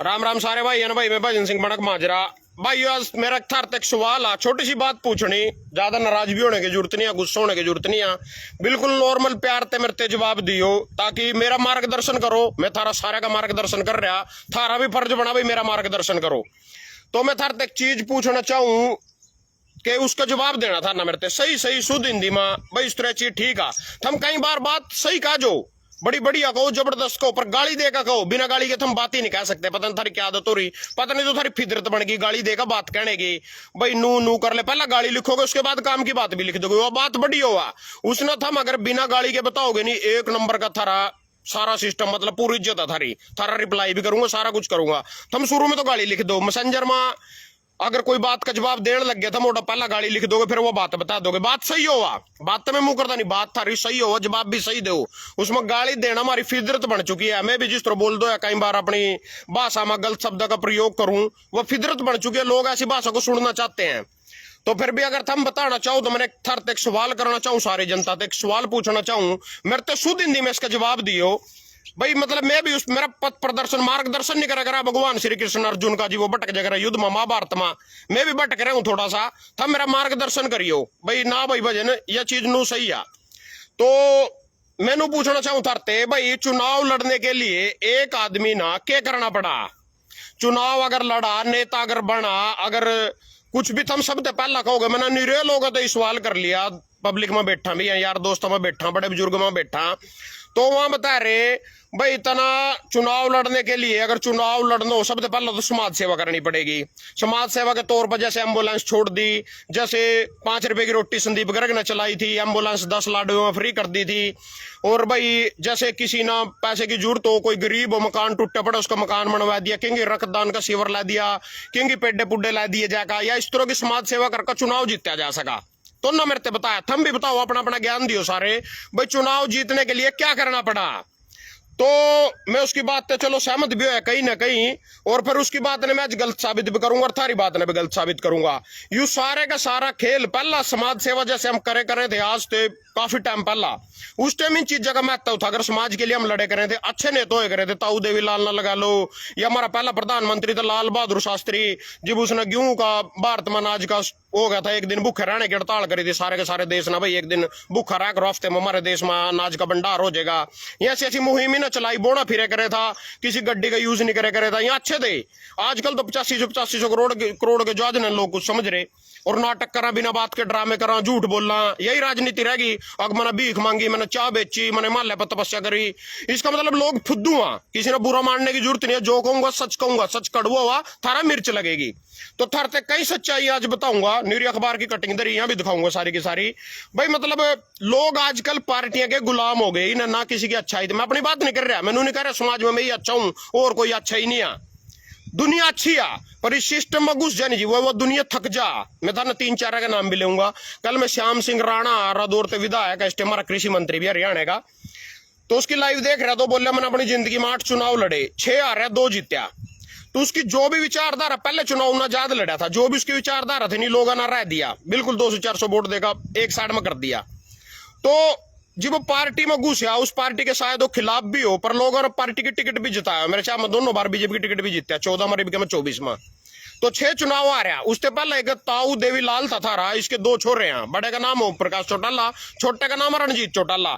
राम राम सारे भाई भाई मैं भजन सिंह बनक माजरा भाई। आज मेरा थार तक सवाल है, छोटी सी बात पूछनी, ज्यादा नाराज भी होने की जरूरत नहीं है, गुस्सा होने की जरूरत नहीं है, बिल्कुल नॉर्मल प्यार ते मेरे ते जवाब दियो ताकि मेरा मार्गदर्शन करो। मैं थारा सारे का मार्गदर्शन कर रहा, थारा भी फर्ज बना भाई मेरा मार्गदर्शन करो। तो मैं थार तक चीज पूछना चाहूं कि उसका जवाब देना था ना मेरे ते सही सही शुद्ध हिंदी में। भाई इस तरह चीज ठीक है, थम कई बार बात सही कहा जो बड़ी बढ़िया कहो, जबरदस्त कहो, पर गाली देकर कहो, बिना गाली के तुम बात ही नहीं कह सकते। पता नहीं थारी क्या आदत हो रही, पता नहीं तो थारी फितरत बन गई गाली देकर बात कहने की। भाई नू नू कर ले, पहला गाली लिखोगे उसके बाद काम की बात भी लिख दोगे, वो बात बड़ी होगा। उसने थम अगर बिना गाली के बताओगे नहीं, एक नंबर का थारा सारा सिस्टम, मतलब पूरी इज्जत है थारी, थारा रिप्लाई भी करूंगा, सारा कुछ करूंगा। तुम शुरू में तो गाली लिख दो, मैसेंजर में अगर कोई बात का जवाब देने लग गया था मोटा, पहला गाली लिख दोगे, फिर वो बात बता दोगे, बात सही होगा। बात तो मैं मुंह करता नहीं, बात थारी सही हो, जवाब भी सही दो। उसमें गाली देना हमारी फितरत बन चुकी है। मैं भी जिस तरह बोल दो या कई बार अपनी भाषा में गलत शब्द का प्रयोग करूं, वो फितरत बन चुकी है, लोग ऐसी भाषा को सुनना चाहते हैं। तो फिर भी अगर तुम बताना चाहो तो मैंने थर तक सवाल करना चाहूँ, सारी जनता तक सवाल पूछना चाहूँ, मेरे तो शुद्ध हिंदी में इसका जवाब दियो भाई। मतलब मैं भी उस मेरा पथ प्रदर्शन मार्गदर्शन नहीं करा भगवान श्री कृष्ण अर्जुन का जी, वो भटक जगह युद्ध में महाभारत में, मैं भी भटक रहा हूं थोड़ा सा, तब मेरा मार्गदर्शन करियो भाई ना भाई भजन यह चीज नू सही है। तो मैनू पूछना चाहूं थरते भाई, चुनाव लड़ने के लिए एक आदमी ना क्या करना पड़ा? चुनाव अगर लड़ा, नेता अगर बना, अगर कुछ भी तुम शब्द पहला कहोगे, मैंने निरे लोगों तो सवाल कर लिया, पब्लिक में बैठा भी है, यार दोस्तों में बैठा, बड़े बुजुर्ग में बैठा, तो वहां बता रहे भाई इतना चुनाव लड़ने के लिए अगर चुनाव लड़ना हो, सबसे पहले तो समाज सेवा करनी पड़ेगी। समाज सेवा के तौर पर जैसे एम्बुलेंस छोड़ दी, जैसे 5 रुपए की रोटी संदीप गर्ग ने चलाई थी, एम्बुलेंस 10 लाडुओं में फ्री कर दी थी। और भाई जैसे किसी ना पैसे की जरूरत हो, कोई गरीब हो, मकान टूटे पड़े, उसका मकान बनवा दिया, क्योंकि रक्तदान का शिविर ला दिया, क्योंकि पेड्डे पुड्डे ला दिए जाएगा, या इस तरह की समाज सेवा करके चुनाव जीता जा सका। तो ना मेरे को बताया, थम भी बताओ, अपना अपना ज्ञान दियो सारे भाई, चुनाव जीतने के लिए क्या करना पड़ा। तो मैं उसकी बात पे चलो सहमत भी है कहीं ना कहीं, और फिर उसकी बात ने मैं आज गलत साबित भी करूंगा और थारी बात ने भी गलत साबित करूंगा। यू सारे का सारा खेल पहला समाज सेवा जैसे हम करे थे आज से काफी टाइम पहला, उस टाइम इन चीजों का महत्व था। अगर समाज के लिए हम लड़े करे थे, अच्छे नेता होए करे थे, ताऊ देवी लाल ना लगा लो, या हमारा पहला प्रधानमंत्री था लाल बहादुर शास्त्री, जब उसने गेहूं का भारत में अनाज का हो गया था, एक दिन भूखे रहने की हड़ताल करी थी सारे के सारे देश ना, भाई एक दिन भूखा रह कर हफ्ते में हमारे देश में अनाज का भंडार हो जाएगा। ऐसी ऐसी मुहिम ना चलाई, बोना फिरे करे था, किसी गड्डी का यूज नहीं करे था, यहाँ अच्छे थे। आजकल तो 8500 करोड़ के जज ने लोग कुछ समझ रहे, और नाटक करा, बिना बात के ड्रामे करा, झूठ बोलना, यही राजनीति रहेगी। अगर मैंने भीख मांगी, मैंने चाय बेची, मैंने माल्य पर तपस्या करी, इसका मतलब लोग फुद्दू हुआ, किसी ने बुरा मानने की जरूरत नहीं है। जो कहूंगा सच कड़वा हुआ थारा मिर्च लगेगी। तो थार तक कई सच्चाई आज बताऊंगा, न्यूरी अखबार की कटिंग दरी यहां भी दिखाऊंगा सारी की सारी। भाई मतलब लोग आजकल पार्टियां के गुलाम हो गए ना किसी की अच्छाई। मैं अपनी बात नहीं कर रहा, मैंने नहीं कह रहा समाज में मैं ही अच्छा हूं और कोई अच्छा ही नहीं है। दुनिया अच्छी है पर इस सिस्टम में घुस जानी जी, वो दुनिया थक जा। मैं था ना 3-4 का नाम भी लूंगा। कल मैं श्याम सिंह राणा रादौर से विधायक है, हमारा कृषि मंत्री भी हरियाणा का, तो उसकी लाइव देख रहा, तो बोल रहा मैंने अपनी जिंदगी में 8 चुनाव लड़े, 6 हारे 2 जीत्या। तो उसकी जो भी विचारधारा, पहले चुनाव ना ज्यादा लड़ा था, जो भी उसकी विचारधारा थी नहीं, लोगों ने रह दिया, बिल्कुल 200-400 वोट देगा एक साइड में कर दिया। तो जब वो पार्टी में घुसा, उस पार्टी के शायद वो खिलाफ भी हो, पर लोगों ने पार्टी की टिकट भी जिताया। मेरे चाहे मैं दोनों बार बीजेपी की टिकट भी जीता, 14 में 24 में, तो 6 चुनाव आ रहा। उससे पहले एक ताऊ देवी लाल था रहा, इसके 2 छोरे हैं, बड़े का नाम ओम प्रकाश चौटाला, छोटे का नाम रणजीत चौटाला।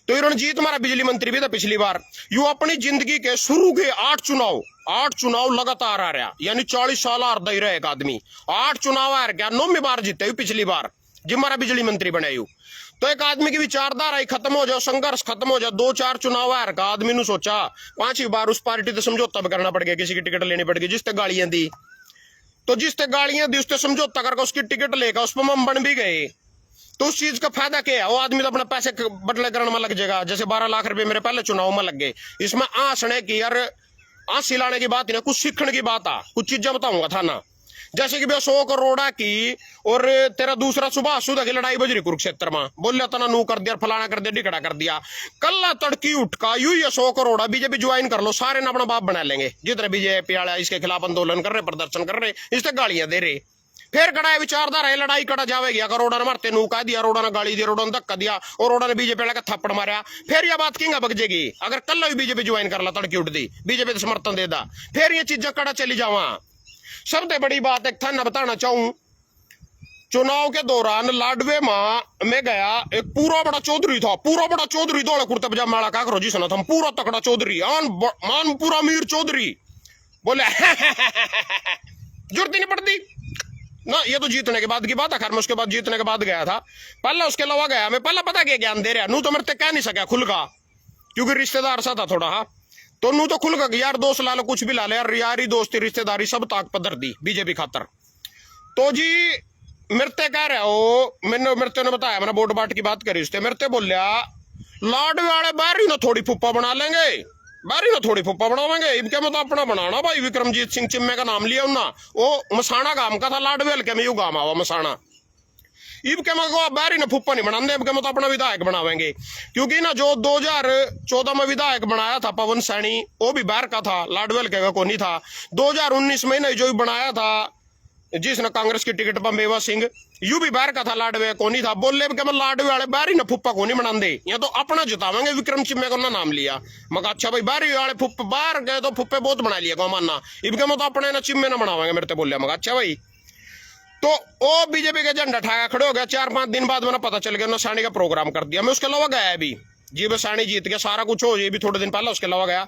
तो ये रणजीत हमारा बिजली मंत्री भी था पिछली बार। यू अपनी जिंदगी के शुरू के 8 चुनाव लगातार आ रहा, यानी 40 साल हार दे रहा एक आदमी, 8 चुनाव हार गया, 9वीं बार जीते पिछली बार जब हमारा बिजली मंत्री बने। तो एक आदमी की विचारधारा खत्म हो जाए, संघर्ष खत्म हो जाए, 2-4 चुनाव हार का आदमी ने सोचा 5वीं बार उस पार्टी से समझौता भी करना पड़ गया, किसी की टिकट लेनी पड़ गई, जिससे गालियां दी, तो जिससे गालियां दी उससे समझौता करके उसकी टिकट लेकर उस पर हम बन भी गए। तो उस चीज का फायदा क्या है? वो आदमी तो अपने पैसे बदले करने में लग जाएगा। जैसे 12 लाख रुपए मेरे पहले चुनाव में लग गए, इसमें आंसने की यार आंसी लाने की बात नहीं, कुछ सीखने की बात आ, कुछ चीजें बताऊंगा था ना। जैसे कि 100 करोड़ की और तेरा दूसरा सुभाष सुधा की लड़ाई बज रही कुरुक्षेत्र में, बोल तना नू कर दिया, फलाना कर दिया, ढिकड़ा कर दिया, कल्ला तड़की उठका यू ये 100 करोड़ बीजेपी ज्वाइन कर लो, सारे ने अपना बाप बना लेंगे। जितने बीजेपी वाले इसके खिलाफ आंदोलन कर रहे, प्रदर्शन कर रहे, इससे गालियां दे रहे, फिर कड़ा विचारधारा है लड़ाई कड़ा जाएगी। अगर रोड़ा ने मारते नू कह दिया, रोड़ा ने गाली दी, रोड़ा ने धक्का दिया और रोड़ा ने बीजेपी वाले का थप्पड़ मारा, फिर यह बात किंगा बगजेगी। अगर कल भी बीजेपी ज्वाइन कर ला, तड़की उठ दी, बीजेपी को समर्थन दे दा, फिर ये चीजें कड़ा चली जावा। सबसे बड़ी बात एक था ना बताना चाहूं, चुनाव के दौरान लाडवे मां में गया एक पूरा बड़ा चौधरी था, पूरा बड़ा चौधरी, दौड़े कुर्ता पजामा वाला का करो जी सुना था, पूरा तकड़ा चौधरी, मान पूरा मीर चौधरी। बोले जरूरत नहीं पड़ती ना, ये तो जीतने के बाद की बात है। खैर मैं उसके बाद जीतने के बाद गया था, पहले उसके अलावा गया मैं, पहले पता क्या ज्ञान दे रहा नू, तो मेरे कह नहीं सका खुल का, क्योंकि रिश्तेदार सा था थोड़ा। हाँ तो नू तो खुल का यार दोस्त ला लो, कुछ भी ला ले यार, यारी दोस्ती रिश्तेदारी सब ताक पदर दी बीजेपी खातर। तो जी मिरते कह रहे हो, मैंने मिरते ने बताया, मैंने वोट बाट की बात करी उससे, मिरते बोलिया लाडवे वाले बाहरी ना थोड़ी फुप्पा बना लेंगे, बारी ना थोड़ी फुप्पा बनावेंगे, इनके मतलब अपना बनाना भाई। विक्रमजीत सिंह चिम्मे का नाम लिया उन्ना, वो मसाना गांव का था, लाडवे हल्के में यू गांव आवा मसाना। इब के मतलब बाहरी ना फुप्पा नहीं बनाते, इब के मतलब अपना विधायक बनावेंगे। क्योंकि ना जो 2014 में विधायक बनाया था पवन सैनी, वो भी बाहर का था, लाडवे हल्के का कोई नहीं था। 2019 में ना जो बनाया था जिसने कांग्रेस की टिकट पर मेवा सिंह, यू भी बाहर का था, लाडवे को नहीं था। बोले कि मैं लाडवे वाले बाहरी ना फुप्पा को नहीं बनाते, या तो अपना जितावेंगे। विक्रम चिम्मे को ना नाम लिया, मगर अच्छा भाई बाहरी वाले फुप्पे बाहर गए तो फुप्पे बहुत बना लिया को मानना, इनके मैं तो अपने ना चिम्मे ना बनावेंगे मेरे बोले, मगर अच्छा भाई। तो वो बीजेपी का झंडा ठाया खड़े हो गया। 4-5 दिन बाद मैंने पता चल गया ना सानी का प्रोग्राम कर दिया। मैं उसके अलावा गया भी जी, बस सानी जीत गया, सारा कुछ हो ये भी थोड़े दिन पहले उसके अलावा गया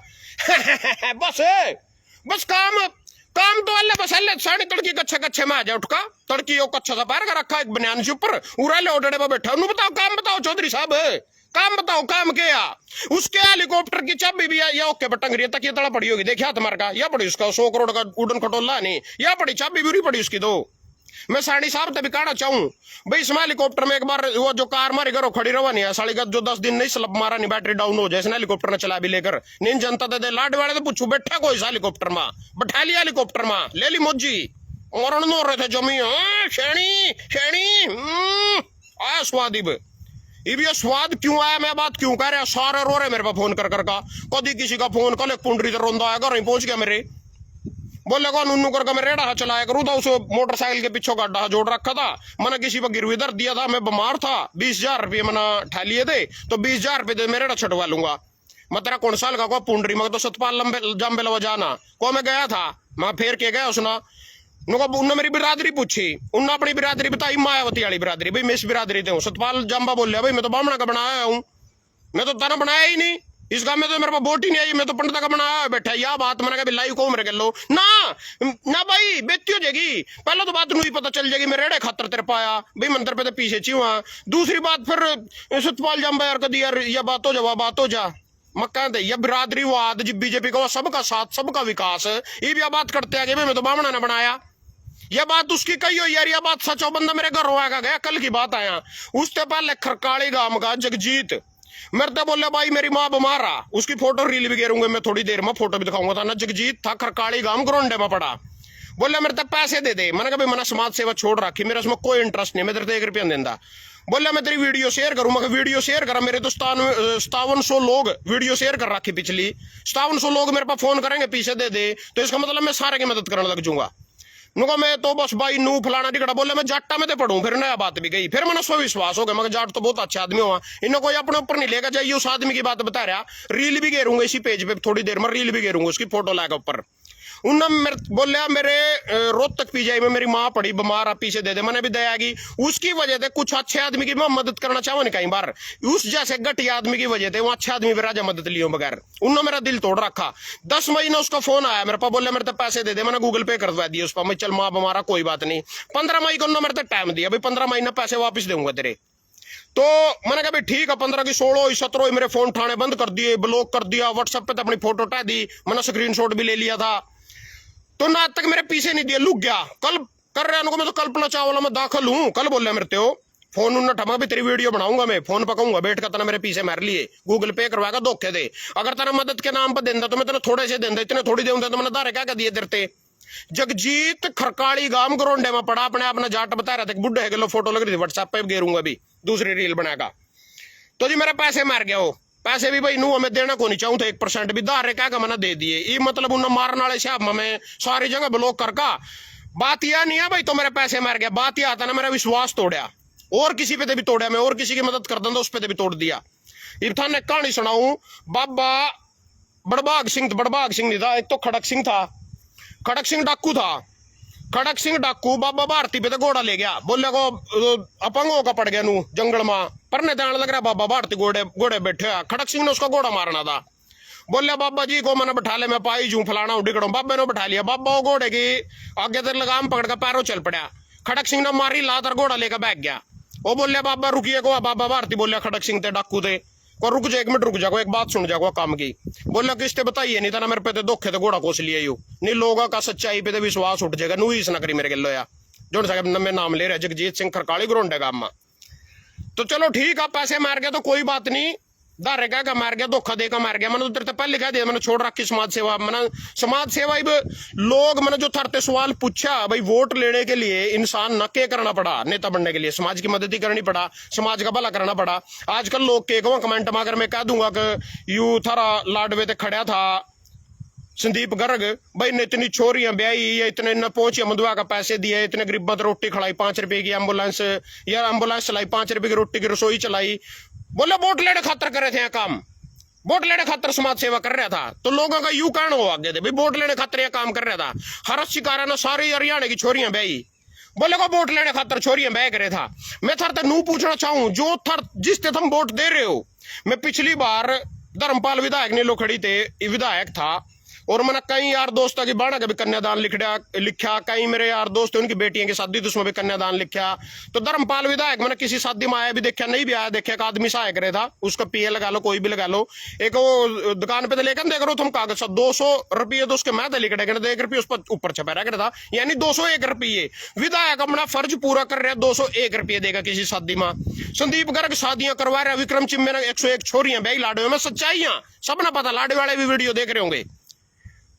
बस काम तो अल्लाह बस अल्लाह साड़ी तड़की कच्छे कच्छे में आ जाए, उठका तड़की यो कच्छा सा पैर का रखा एक बनियान से ऊपर, उरा ले ओडड़े पर बैठा। उन्हें बताओ काम बताओ चौधरी साहब, काम बताओ काम क्या। उसके हेलीकॉप्टर की चाबी भी या ओके बटंग रही है, तक ये तड़ा पड़ी होगी, देखिए तुम्हारे का, या पड़ी उसका 100 करोड़ का उड़न खटोला नहीं, या पड़ी चाबी भी पड़ी उसकी। दो मैं साड़ी साहब तभी कहना चाहूं भाई, इसमें हेलीकॉप्टर में एक बार वो जो कार मारी करो खड़ी रवा नहीं है साड़ी का, जो 10 दिन नहीं स्लब मारा नहीं, बैटरी डाउन हो जाए हेलीकॉप्टर ने चला भी लेकर नहीं जनता दे लाड वाले तो पूछू बैठा कोई हेलीकॉप्टर में, बैठा लिया हेलीकॉप्टर में, ले ली मोजी और नो रहे थे जमी शेणी शेणी आया स्वाद। इब ये स्वाद क्यों आया, मैं बात क्यों कह रहा, सारे रो रहे मेरे पास फोन कर का, कभी किसी का फोन कल एक पुंडरी रोंदा आया, घर पहुंच गया मेरे, बोले को नुन्नू करके मैं रेड़ा चलाया करूँ था, उस मोटरसाइकिल के पीछे गड्ढा जोड़ रखा था, मैंने किसी पर गिरवी धर दिया था, मैं बीमार था, 20,000 रुपये मैंने ठा लिए थे, तो 20,000 रुपये दे मैं रेड़ा छटवा लूंगा। मैं तेरा कौन साल का को पुंडरी, मैं तो सतपाल लंबे जाम्बे लवा जाना को मैं गया था, मैं फेर के गया उसना उन्होंने मेरी बिरादरी पूछी, उन्होंने अपनी बिरादरी बताई, मायावती वाली बिरादरी, भाई मैं इस बिरादरी से हूँ। सतपाल जाम्बा बोल भाई मैं तो बामणा का बनाया हूँ, मैं तो तारा बनाया ही नहीं, इस गांव में तो मेरे पास वोट ही नहीं आई, मैं तो पंडित का बनाया बैठा। या बात मैंने कहा लाइव को मेरे लो ना ना भाई बेती हो जाएगी, पहले तो बात नहीं पता चल जाएगी, मैं रेड़े खातर तेरे पाया भाई मंदिर पे तो पीछे चीवा। दूसरी बात फिर सतपाल जाम्बा यार कदी यार यह बात हो जा, बात हो जा मक्का दे या बिरादरीवाद जी बीजेपी का सबका साथ सबका विकास, ये भी बात करते आगे मैं तो बामणा ने बनाया, यह बात उसकी कही हो यार, यह बात सच हो। बंदा मेरे घर रोएगा गया, कल की बात आया, उससे पहले खरकाली गांव का जगजीत मेरे तो बोले भाई मेरी माँ बीमार आ, उसकी फोटो रील भी गेरूंगा मैं थोड़ी देर में, फोटो भी दिखाऊंगा था ना। जगजीत था खरकाली गांव ग्रोंडे में पड़ा, बोले मेरे तो पैसे दे दे, मैंने कहा भाई मैंने समाज सेवा छोड़ रखी, मेरा उसमें कोई इंटरेस्ट नहीं, मैं तेरे 1 रुपया देता। बोले मैं तेरी वीडियो शेयर करूँ, मैं वीडियो शेयर करा, मेरे तो 5700 लोग वीडियो शेयर कर रखी पिछली, 5700 लोग मेरे पास फोन करेंगे पीछे दे दे, तो इसका मतलब मैं सारे की मदद करने लग जाऊंगा। नुका मैं तो बस भाई नू फलाना टिकड़ा, बोले मैं जाटा में तो पढ़ूं, फिर नया बात भी गई, फिर मैंने विश्वास हो गया, मगर जाट तो बहुत अच्छा आदमी हुआ, इन्हें कोई अपने ऊपर नहीं लेगा जाइए, उस आदमी की बात बता रहा। रील भी घेरूंगा इसी पेज पे, थोड़ी देर में रील भी घेरूंगा उसकी फोटो लाएगा ऊपर। उन्होंने बोलिया मेरे रोहतक पीजीआई में मेरी माँ पड़ी बीमार, आप पीछे दे दे, मैंने भी दया की, उसकी वजह से कुछ अच्छे आदमी की मैं मदद करना चाहूँ नहीं कई बार, उस जैसे घटिया आदमी की वजह से वो अच्छे आदमी पर राजा मदद लियो बगैर, उन्होंने मेरा दिल तोड़ रखा। 10 महीने उसका फोन आया मेरे पास, बोले मेरे तो पैसे दे दे, मैंने गूगल पे करवा दिया उस पर, मैं चल माँ बीमार कोई बात नहीं। 15 मई को उन्होंने मेरे टाइम दिया, भाई 15 महीना पैसे वापस दूंगा तेरे, तो मैंने कहा भाई ठीक है, 15 की 16 17 मेरे फोन ठाणे बंद कर दिए, ब्लॉक कर दिया, व्हाट्सएप पे तो अपनी फोटो हटा दी, मैंने स्क्रीनशॉट भी ले लिया था, तो ना तक मेरे पीछे नहीं दिया, लुक गया। कल कर रहे हैं मैं तो कल्पना चावला में दाखिल हूं, कल बोल रहे मेरे हो फोन उन्हें ठमा भी तेरी वीडियो बनाऊंगा, मैं फोन पकाऊंगा बैठ कर, तना मेरे पीछे मार लिए, गूगल पे करवाएगा, धोखे दे, अगर तेरा मदद के नाम पर देंदा तो मैं तेने थोड़े से देंदा, इतने थोड़ी देंदा तो मैंने दारे क्या दिए देते। जगजीत खरकाली गांव ग्रोंडे में पड़ा, अपने आप ने जाट बता रहा था, बुढ़े के लो फोटो लग रही थी, व्हाट्सएप पे गेरूंगा अभी दूसरी रील बनाएगा। तो जी मेरे पैसे मार गया, हो पैसे भी भाई नू हमें देना को नहीं चाहूँ था, 1% भी दारे क्या मैंने दे दिए, ये मतलब उन्हें मारने वाले साहब मैं सारी जगह ब्लॉक करका बात यह नहीं है भाई तो मेरे पैसे मार गया, बात यह आता ना मेरा विश्वास तोड़ा, और किसी पे भी तोड़ा, मैं और किसी की मदद कर दूं उस पे भी तोड़ दिया। इब थाने कहानी सुनाऊं, बाबा बड़भाग सिंह नहीं था, एक तो खड़क सिंह था, खड़क सिंह डाकू था, खड़क सिंह डाकू बाबा भारती पे तो घोड़ा ले गया, बोले को अपंग होकर पड़ गया नू जंगल में, परने ध्यान लग रहा बाबा भारती घोड़े घोड़े बैठे, खड़क सिंह ने उसका घोड़ा मारना था, बोले बाबा जी को मैंने बैठा ले, मैं पाई जू फलाना डिकड़ू, बाबे ने बैठा लिया, बाबा वो घोड़े की आगे तक लगाम पकड़ कर पैरों चल पड़ा, खड़क सिंह ने मारी लात और घोड़ा लेकर बैठ गया। वो बोले बाबा रुकिए को, बाबा भारती बोले खड़क सिंह थे डाकू थे को, रुक जा 1 मिनट रुक जाओ, एक बात सुन जाओ काम की, बोले किसते बताइए नहीं था ना मेरे पे तो धोखे तो घोड़ा कोस लिया यू नहीं, लोगों का सच्चाई पे तो विश्वास उठ जाएगा, नू ही ना करी मेरे गिलो या जो मैं नाम ले रहा जगजीत सिंह खरकाली ग्रोंडे गांव में। तो चलो ठीक है, पैसे मार गया तो कोई बात नहीं, दारे का मार गया, धोखा देकर मार गया, मैंने उधर तो पहले कह दिया, मैंने छोड़ रखी समाज सेवा, मैंने समाज सेवा लोग मैंने जो थरते सवाल पूछा भाई वोट लेने के लिए इंसान न के करना पड़ा, नेता बनने के लिए समाज की मदद ही करनी पड़ा, समाज का भला करना पड़ा। आजकल लोग के कमेंट में अगर मैं कह दूंगा कि यू थारा लाडवे ते खड़ा था संदीप गर्ग भाई ने इतनी छोरियां ब्याई या इतने न पहुंचे मंदुआ का पैसे दिए, इतने गरीबों को रोटी खिलाई, 5 रुपए की एम्बुलेंस या एम्बुलेंस चलाई, 5 रुपए की रोटी की रसोई चलाई, बोले वोट लेने खातर कर रहे थे काम, वोट लेने खातर समाज सेवा कर रहा था। तो लोगों का यू कहना हो आगे थे भाई वोट लेने खातर यह काम कर रहा था, हर शिकारा ने सारी हरियाणा की छोरियां ब्याई, बोले को वोट लेने खातर छोरियां ब्याह करे था। मैं थर तक नू पूछना चाहूं जो थर जिसते तुम वोट दे रहे हो, मैं पिछली बार धर्मपाल विधायक ने लोग खड़ी थे, विधायक था, और मैंने कई यार दोस्तों की बाणा का भी कन्यादान लिखा, कई मेरे यार दोस्त उनकी बेटियों की शादी तो उसमें भी कन्यादान लिखा। तो धर्मपाल विधायक मैंने किसी शादी में आया भी देखा, नहीं भी आया देखा, एक आदमी सहायक रहे था, उसका पीए लगा लो कोई भी लगा लो, एक वो दुकान पे तो लेकर देख रहे हो तुम कागज 200 रुपये तो उसके मैं लिख रहे 1 रुपये उस पर ऊपर छपा रहा था, यानी 201 रुपये विधायक अपना फर्ज पूरा कर रहा है, 201 रुपये देगा किसी शादी में। संदीप गर्ग शादियां करवा रहा है, विक्रम चिम्मे 101 छोरियां ब्याही लाडवे में, सच्चाइयां सब ना पता, लाडवे वाले भी वीडियो देख रहे होंगे।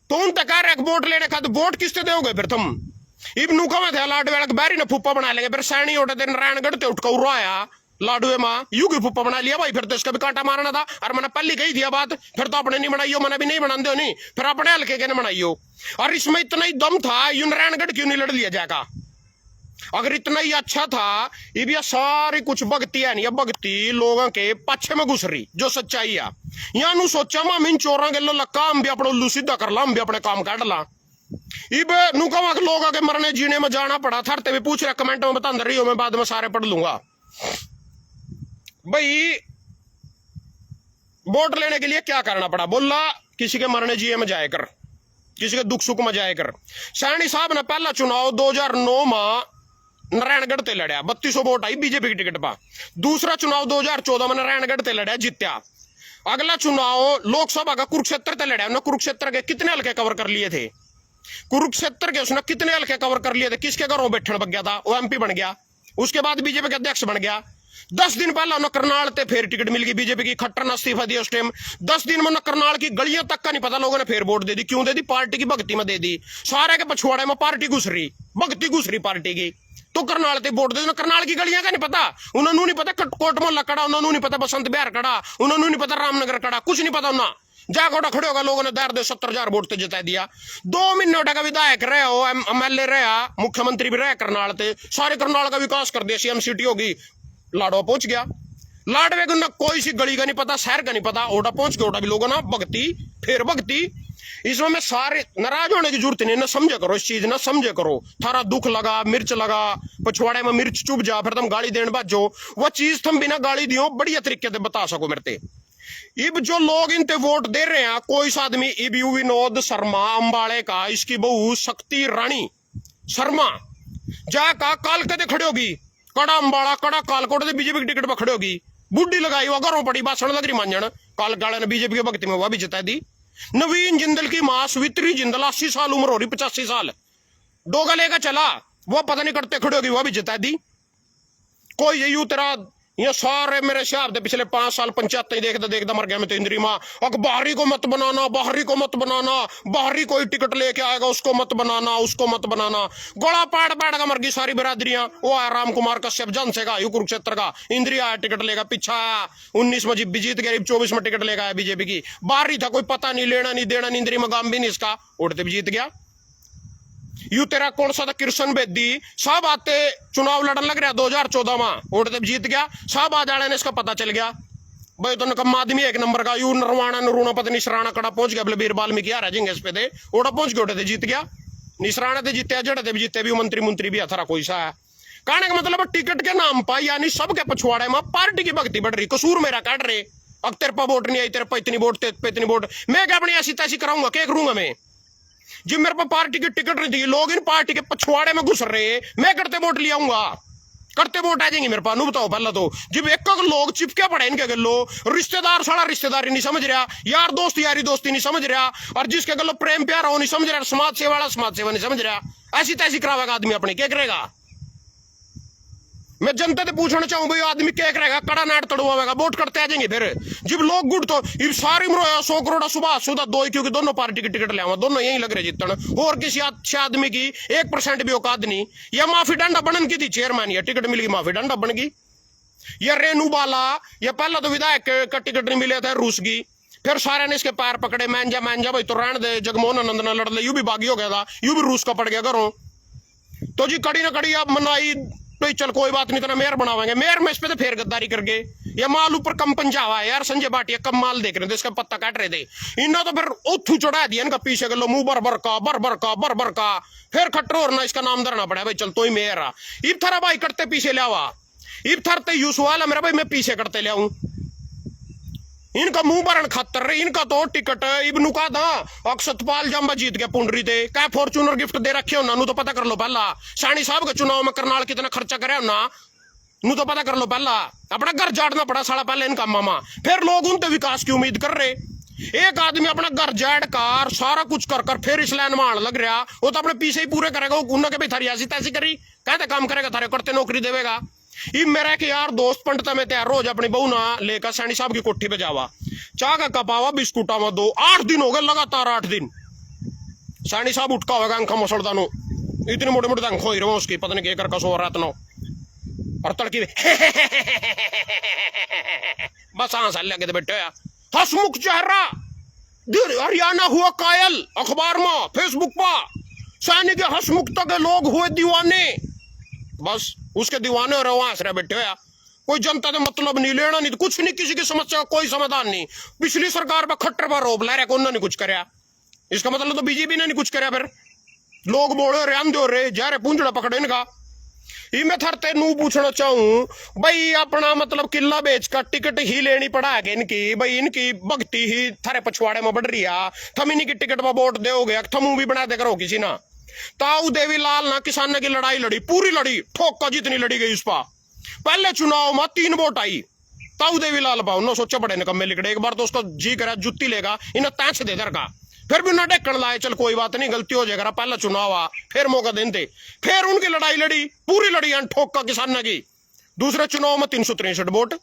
तो उन तक वोट लेने का, तो वोट किससे दोगे फिर तुम? इबनू का थे लाडवे वाले बारी ने फूफा बना लेंगे, फिर सैनी उठे दिन नारायणगढ़ ते उठकर उड़ाया लाडवे माँ यू की फूफा बना लिया भाई, फिर तो इसका भी कांटा मारना था। और मैंने पहले कही दिया बात, फिर तो अपने नहीं बनाइयो, मैंने भी नहीं बना दो नहीं, फिर अपने हल्के के नहीं बनाइयो। और इसमें इतना ही दम था, यू नारायणगढ़ क्यों नहीं लड़ लिया जाएगा? अगर इतना ही अच्छा था, ये भी सारी कुछ भक्ति है नहीं, भक्ति लोगों के पक्षे में घुस रही, जो सच्चाई है। यहाँ नु सोचा मैं इन चोरा के लक्का हम भी अपने उल्लू सीधा कर ला, हम भी अपने काम काट ला। इब नुका लोगों के मरने जीने में जाना पड़ा, थरते भी पूछ रहे कमेंट में बता रही हो, मैं बाद में सारे पढ़ लूंगा। भाई वोट लेने के लिए क्या करना पड़ा? बोला किसी के मरने जिए में जाए कर, किसी के दुख सुख में जाए कर। सैनी साहब ने पहला चुनाव 2009 में नारायणगढ़ ते लड़ा, 3200 वोट आई बीजेपी की टिकट पर। दूसरा चुनाव 2014 में नारायणगढ़ ते लड़ा, जीत्या। अगला चुनाव लोकसभा का कुरुक्षेत्र ते लड़ा, उन्होंने कुरुक्षेत्र के कितने हल्के कवर कर लिए थे? कुरुक्षेत्र के उसने कितने हल्के कवर कर लिए थे? किसके घरों बैठन बग गया था, वो एमपी बन गया, उसके बाद बीजेपी के अध्यक्ष बन गया। 10 दिन पहले उन्हें करनाल ते फिर टिकट मिल गई बीजेपी की, खट्टर ने इस्तीफा दिया उस टाइम। 10 दिन में उन्हें करनाल की गलियां तक का नहीं पता, लोगों ने फिर वोट दे दी। क्यों दे दी? पार्टी की भक्ति में दे दी। सारे के पछुआड़े में पार्टी घुस रही, भक्ति घुस रही पार्टी की, तो करनाल ते वोट दे। करनाल की गलियां का नहीं पता, उन्होंने नहीं पता कोट मोहल्ला कड़ा, उन्होंने नहीं पता बसंत बिहार कड़ा, उन्होंने नहीं पता रामनगर कड़ा, कुछ नहीं पता उन्हें। जागोड़ा खड़े होगा, लोगों ने दार दे 70,000 वोट ते जिता दिया। 2 महीने का विधायक रहे हो, MLA रहा, मुख्यमंत्री भी रहे करनाल ते, सारे करनाल का विकास कर दिया, CM सिटी होगी, लाडवा पहुंच गया। लाडवे को ना कोई सी गली का नहीं पता, शहर का नहीं पता, ओडा पहुंच गया, ओडा भी लोगों ना भक्ति फिर भक्ति। इसमें मैं सारे नाराज होने की जरूरत नहीं, ना समझे करो इस चीज, ना समझे करो। थारा दुख लगा, मिर्च लगा, पछवाड़े में मिर्च चुभ जा, फिर तुम गाली देने बाजो, वो चीज तुम बिना गाली दियो बढ़िया तरीके से बता सको मेरे ते। इब जो लोग इनते वोट दे रहे हैं, कोई सा आदमी इब यू विनोद शर्मा अंबाड़े का, इसकी बहू शक्ति रानी शर्मा जाका काल के खड़े होगी, कड़ा अंबाड़ा कड़ा कालकोट से बीजेपी की टिकट पर खड़े होगी, बुढ़ी लगाई वो घरों पड़ी भाषण लग रही मांझन, काल काले ने बीजेपी के भक्ति में वह भी जिता दी। नवीन जिंदल की मां सवित्री जिंदल 80 साल उम्र हो रही, 85 साल डोगा लेकर चला, वो पता नहीं करते खड़े होगी, वह भी जिता दी। कोई ये यू तेरा ये सारे मेरे हिसाब से पिछले 5 साल पंचायत देखता देखता मर गया मैं तो इंद्री माँ। अब बाहरी को मत बनाना, बाहरी को मत बनाना, बाहरी कोई टिकट लेके आएगा उसको मत बनाना, उसको मत बनाना, गोला पाड़ पाड़ का मर गई सारी बिरादरियां। वो आया राम कुमार कश्यप जन से का, कुरुक्षेत्र का, इंद्री आया टिकट लेगा, पीछा आया 19 में जीत गया, 24 में टिकट लेगा आया बीजेपी की। बाहरी था कोई पता नहीं, लेना नहीं देना नहीं, इंद्री में गांव भी नहीं इसका, उड़ते भी जीत गया। यू तेरा कौन सा था कृष्ण बेदी, सब आते चुनाव लड़न लग रहा 2014 में, वोट जब जीत गया सब आ जाने ने इसका पता चल गया भाई तो निकम्मा आदमी एक नंबर का। यू नरवाना नरूना पता निसराना कड़ा पहुंच गया, बलबीर वाल्मीकि आ रहा इस पे थे ओड़ा पहुंच गए थे, जीत गया। निसराना थे जीते, जड़े थे जीते भी, मंत्री मंत्री भी अथरा कोई सा है। कहने का मतलब टिकट के नाम पर यानी सबके पछुआड़े में पार्टी की भक्ति बढ़ रही, कसूर मेरा काट रहे। अब तेरे पर वोट नहीं आई, तेरे पर इतनी वोट, तेरे पे इतनी वोट, मैं क्या अपनी ऐसी तैसी कराऊंगा, क्या करूंगा मैं? जब मेरे पास पार्टी की टिकट नहीं थी, लोग इन पार्टी के पछुआड़े में घुस रहे, मैं करते वोट ले आऊंगा, करते वोट आ जाएंगे मेरे पास। नू बताओ पहला तो जब एक लोग चिपके पड़े इनके गलो, रिश्तेदार सारा रिश्तेदारी नहीं समझ रहा, यार दोस्त यारी दोस्ती नहीं समझ रहा, और जिसके गलो प्रेम प्यार हो नहीं समझ रहा, समाज सेवा वाला समाज सेवा नहीं समझ रहा, ऐसी तैसी करावेगा आदमी अपनी, क्या करेगा? मैं जनता से पूछना चाहूं भाई आदमी क्या करेगा? कड़ा नाट तड़वाएगा, वोट करते आ जाएंगे फिर। जब लोग गुड़ तो सारी मरो 100 करोड़ सुबह सुधा दो, क्योंकि दोनों पार्टी की टिकट ले, दोनों यही लग रहे जीतन, और किसी अच्छे आदमी की 1% भी औकात नहीं। या माफी डंडा बनन की थी चेयरमैन, या टिकट मिल गई माफी डंडा बन गई। या रेनू बाला, या पहला तो विधायक का टिकट नहीं मिले थे रूस की, फिर सारे ने इसके पैर पकड़े, मैंजा भाई तो रहने दे, जगमोहन आनंद ना लड़ ले, यू भी बागी हो गया था, यू भी रूस का पड़ गया घरों। तो जी कड़ी ना कड़ी अब मनाई तो चल कोई बात नहीं, तेरा मेयर बनावेंगे, मेयर में इस पे तो फेर गद्दारी करके, या माल ऊपर कम पंजावा है यार, संजय भाटिया कम माल देख रहे थे, इसका पत्ता काट रहे थे, इन्होंने तो फिर उथू चढ़ा दिया इनका पीछे गलो, मुंह बर का, फिर खट्टर और ना इसका नाम धरना पड़ा भाई, चल तो ही मेयर आ। इब थारा भाई करते पीछे लिया, इब थरते यूं सवाल है मेरा भाई, मैं पीछे करते ले आऊं इनका मुंह भरण खातर, इनका तो टिकट इबनू का था अक्षतपाल जंबा जीत गया पुंडरी थे, क्या फॉर्चूनर गिफ्ट दे रखे हो ना, नू तो पता कर लो पहला। सानी साहब के चुनाव में करनाल कितना खर्चा करे ना, नू तो पता कर लो पहला। अपना घर जाड़ना पड़ा साला पहले इनका मामा, फिर लोग उनसे विकास की उम्मीद कर रहे। एक आदमी अपना घर जाड़ कर सारा कुछ कर फिर इस लाइन में आने लग रहा, वो तो अपने पीछे ही पूरे करेगा, उन्होंने भी थारी ऐसी तैसी करी, कहते काम करेगा थारे करते नौकरी देवेगा। ये मेरा कि यार दोस्त पंडिता में तैयार रोज अपनी बहू ना लेकर सैनी साहब की कोठी पे जावा, चाह का कपावा बिस्कुटा में दो, 8 दिन हो गए लगातार 8 दिन सैनी साहब उठका होगा अंखा मसलदा नो, इतनी मोटे मोटे अंख हो रहे उसकी, पता नहीं क्या कर सो रात नो, और तड़की बस हाँ साल लगे बैठे हसमुख चेहरा, हरियाणा हुआ कायल, अखबार में फेसबुक पर सैनी के हसमुखता के लोग हुए दीवाने, बस उसके दीवाने और वहां से बैठे हो। कोई जनता ने मतलब नहीं लेना, नहीं तो कुछ नहीं, किसी की समस्या का कोई समाधान नहीं। पिछली सरकार पर खट्टर पर रोप ला रहा, उन्होंने कुछ कराया, इसका मतलब तो बीजेपी ने नहीं कुछ कराया। फिर लोग बोले रे आंधे हो रहे जा रहे पूंजड़ा पकड़े इनका। ये मैं थरते नू पूछना चाहूं भाई, अपना मतलब किला बेच कर टिकट ही लेनी पड़ा है इनकी, भाई इनकी भक्ति ही थारे पछवाड़े में बढ़ रही है, थम इन्हीं की टिकट पर वोट दोगे, थमू भी बना दे करो किसी ना। ताऊ देवीलाल ना किसान की लड़ाई लड़ी, पूरी लड़ी, ठोक का जितनी लड़ी गई उस पर, पहले चुनाव में 3 वोट आई ताऊ देवीलाल पाओ, उन्होंने सोचा बड़े निकम्मे लिखड़े, एक बार तो उसको जी करा जुत्ती लेगा इन्हें तैच दे दर का, फिर भी उन्हें डेकन लाए, चल कोई बात नहीं गलती हो जाएगा, पहला चुनाव आ फिर मौका देते, फिर उनकी लड़ाई लड़ी, पूरी लड़ी ठोक का किसान की। दूसरे चुनाव में 363 वोट,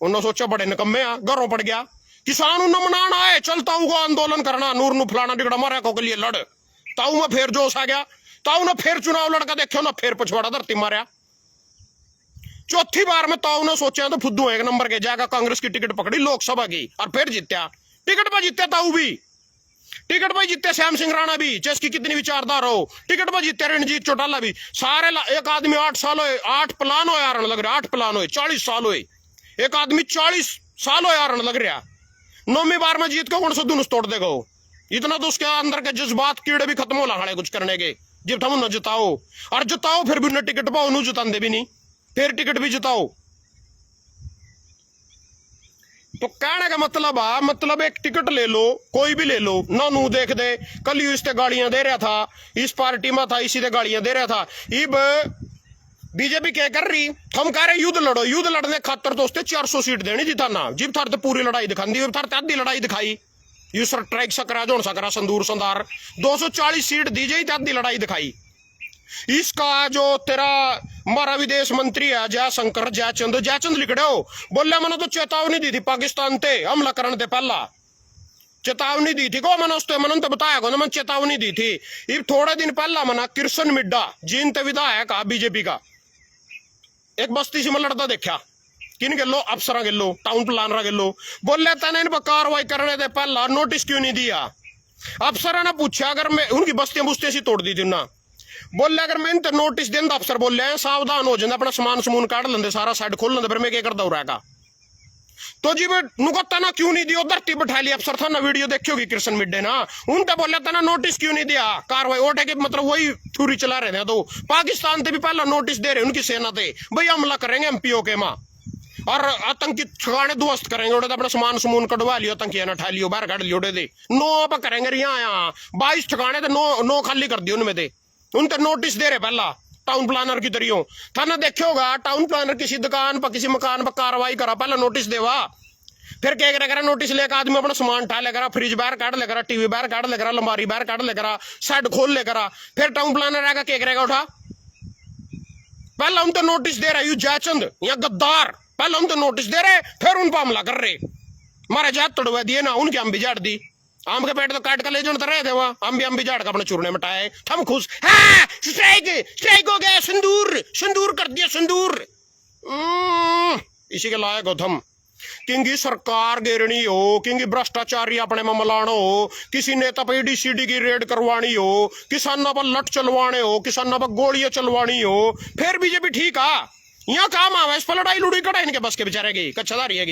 उन्होंने सोचा बड़े निकम्मे आ, घरों पड़ गया, किसान उन्हें मनाना है, चल ताऊ को आंदोलन करना, नूर नु फलाना टिकड़ा मारा को लिए लड़, ताऊ में फिर जोश आ गया, ताऊ ने फिर चुनाव लड़का देखो ना, फिर पछवाड़ा धरती मारा। चौथी बार में ताऊ ने सोचा तो फुद्दू एक नंबर के जाकर कांग्रेस की टिकट पकड़ी लोकसभा की, और फिर जीत्या, टिकट पर जीत्या ताऊ भी, टिकट पर जीत्या श्याम सिंह राणा भी, जिसकी कितनी विचारधार हो, टिकट पर जीत्या रणजीत चौटाला भी, सारे एक आदमी 8 साल हो, 8 प्लान हो यार लग रहा, 8 प्लान हो, 40 साल हो, एक आदमी 40 साल हो यार लग रहा, 9वीं बार में जीत के कौन सा दुनुस तोड़ देगा, इतना तो उसके अंदर के जज्बात कीड़े भी खत्म हो रहा कुछ करने के, जब तुम न जिताओ, और जिताओ फिर भी न टिकट पाओ, नू जिताते भी नहीं, फिर टिकट भी जिताओ। तो कहने का मतलब है, मतलब एक टिकट ले लो, कोई भी ले लो ना, नू देख दे कल यू इससे गाड़ियां दे रहा था, इस पार्टी में था इसी से गाड़ियां दे रहा था। इब बीजेपी क्या कर रही, हम कह रहे युद्ध लड़ो, युद्ध लड़ने खातर तो उसने 400 सीट देनी जिता ना, जिब थार तो पूरी लड़ाई दिखाई, थार आधी लड़ाई दिखाई, यू सर ट्रैक सकरा जोन सकरा संदूर संदार 240 सीट दी जाई, आधी लड़ाई दिखाई। इसका जो तेरा हमारा विदेश मंत्री है जयशंकर जयचंद लिखड़े हो, बोले मैंने तो चेतावनी दी थी पाकिस्तान ते हमला करने से पहला, चेतावनी दी थी को मैंने उससे मैंने तो बताया को ना, मैंने चेतावनी दी थी। ये थोड़े दिन पहला मना कृष्ण मिड्डा जीनते विधायक बीजेपी का, एक बस्ती से मैं लड़ता देखा, किन गेलो अफसर गेलो टाउन प्लानर गेलो, बोले तेने इन पर कार्रवाई करने से पहला नोटिस क्यों नहीं दिया। अफसर ने पूछा, अगर मैं उनकी बस्तियां बुस्तियां सी तोड़ दी थी ना, बोले अगर मैं इनते नोटिस देंदा अफसर बोले हैं सावधान हो जाए अपना सामान समून काट लेंदे सारा साइड खोल लेंदे फिर मैं क्या करता रहेगा तो जी नुकता ना क्यों नहीं दियो धरती बैठा लिया अफसर था ना वीडियो देखी होगी कृष्ण मिड्डे ना उनते बोले था ना नोटिस क्यों नहीं दिया कार्रवाई ओटे के मतलब वही थ्योरी चला रहे थे तो पाकिस्तान से भी पहला नोटिस दे रहे उनकी सेना थे भाई हमला करेंगे एमपीओ के माँ और आतंकी ठिकाने ध्वस्त करेंगे उड़े अपना सामान समून कटवा लियो आतंकी ना ठा लियो बाहर काट लियो उड़े दे नो आप करेंगे यहाँ 22 ठिकाने थे नो खाली कर दियो उनमें दे उनते नोटिस दे रहे पहला टाउन प्लानर की तरियों था ना देखे होगा टाउन प्लानर किसी दुकान पर किसी मकान पर कार्रवाई करा पहला नोटिस देवा फिर क्या करेगा नोटिस लेकर आदमी अपना सामान उठा लेकर फ्रिज बाहर काट लेकर टीवी बाहर काट लेकर अलमारी बाहर काट लेकर साइड खोल लेकर फिर टाउन प्लानर आएगा क्या करेगा उठा पहला उन तो नोटिस दे रहा यू जयचंद या गद्दार पहले उन तो नोटिस दे रहे फिर उन पर हमला कर रहे हमारे जात तोड़वा दिए ना उनकी हम भी झाड़ दी आम के पेट तो काट कर ले जो रहे थे वहां हम भी झाड़ का अपने चूरने मटाए हम खुश स्ट्राइक हो गया सिंदूर कर दिया सिंदूर इसी के लायक हो थम क्योंकि सरकार गिरनी हो क्योंकि भ्रष्टाचारी अपने में मलाना हो किसी नेता पर ईडीसीडी की रेड करवानी हो किसानों पर लट चलवाने हो किसानों पर गोलियां चलवानी हो फिर बीजेपी ठीक है यहाँ काम आवा इस पर लड़ाई लुड़ी कड़ा इनके बस के बेचारे की कच्चादारी है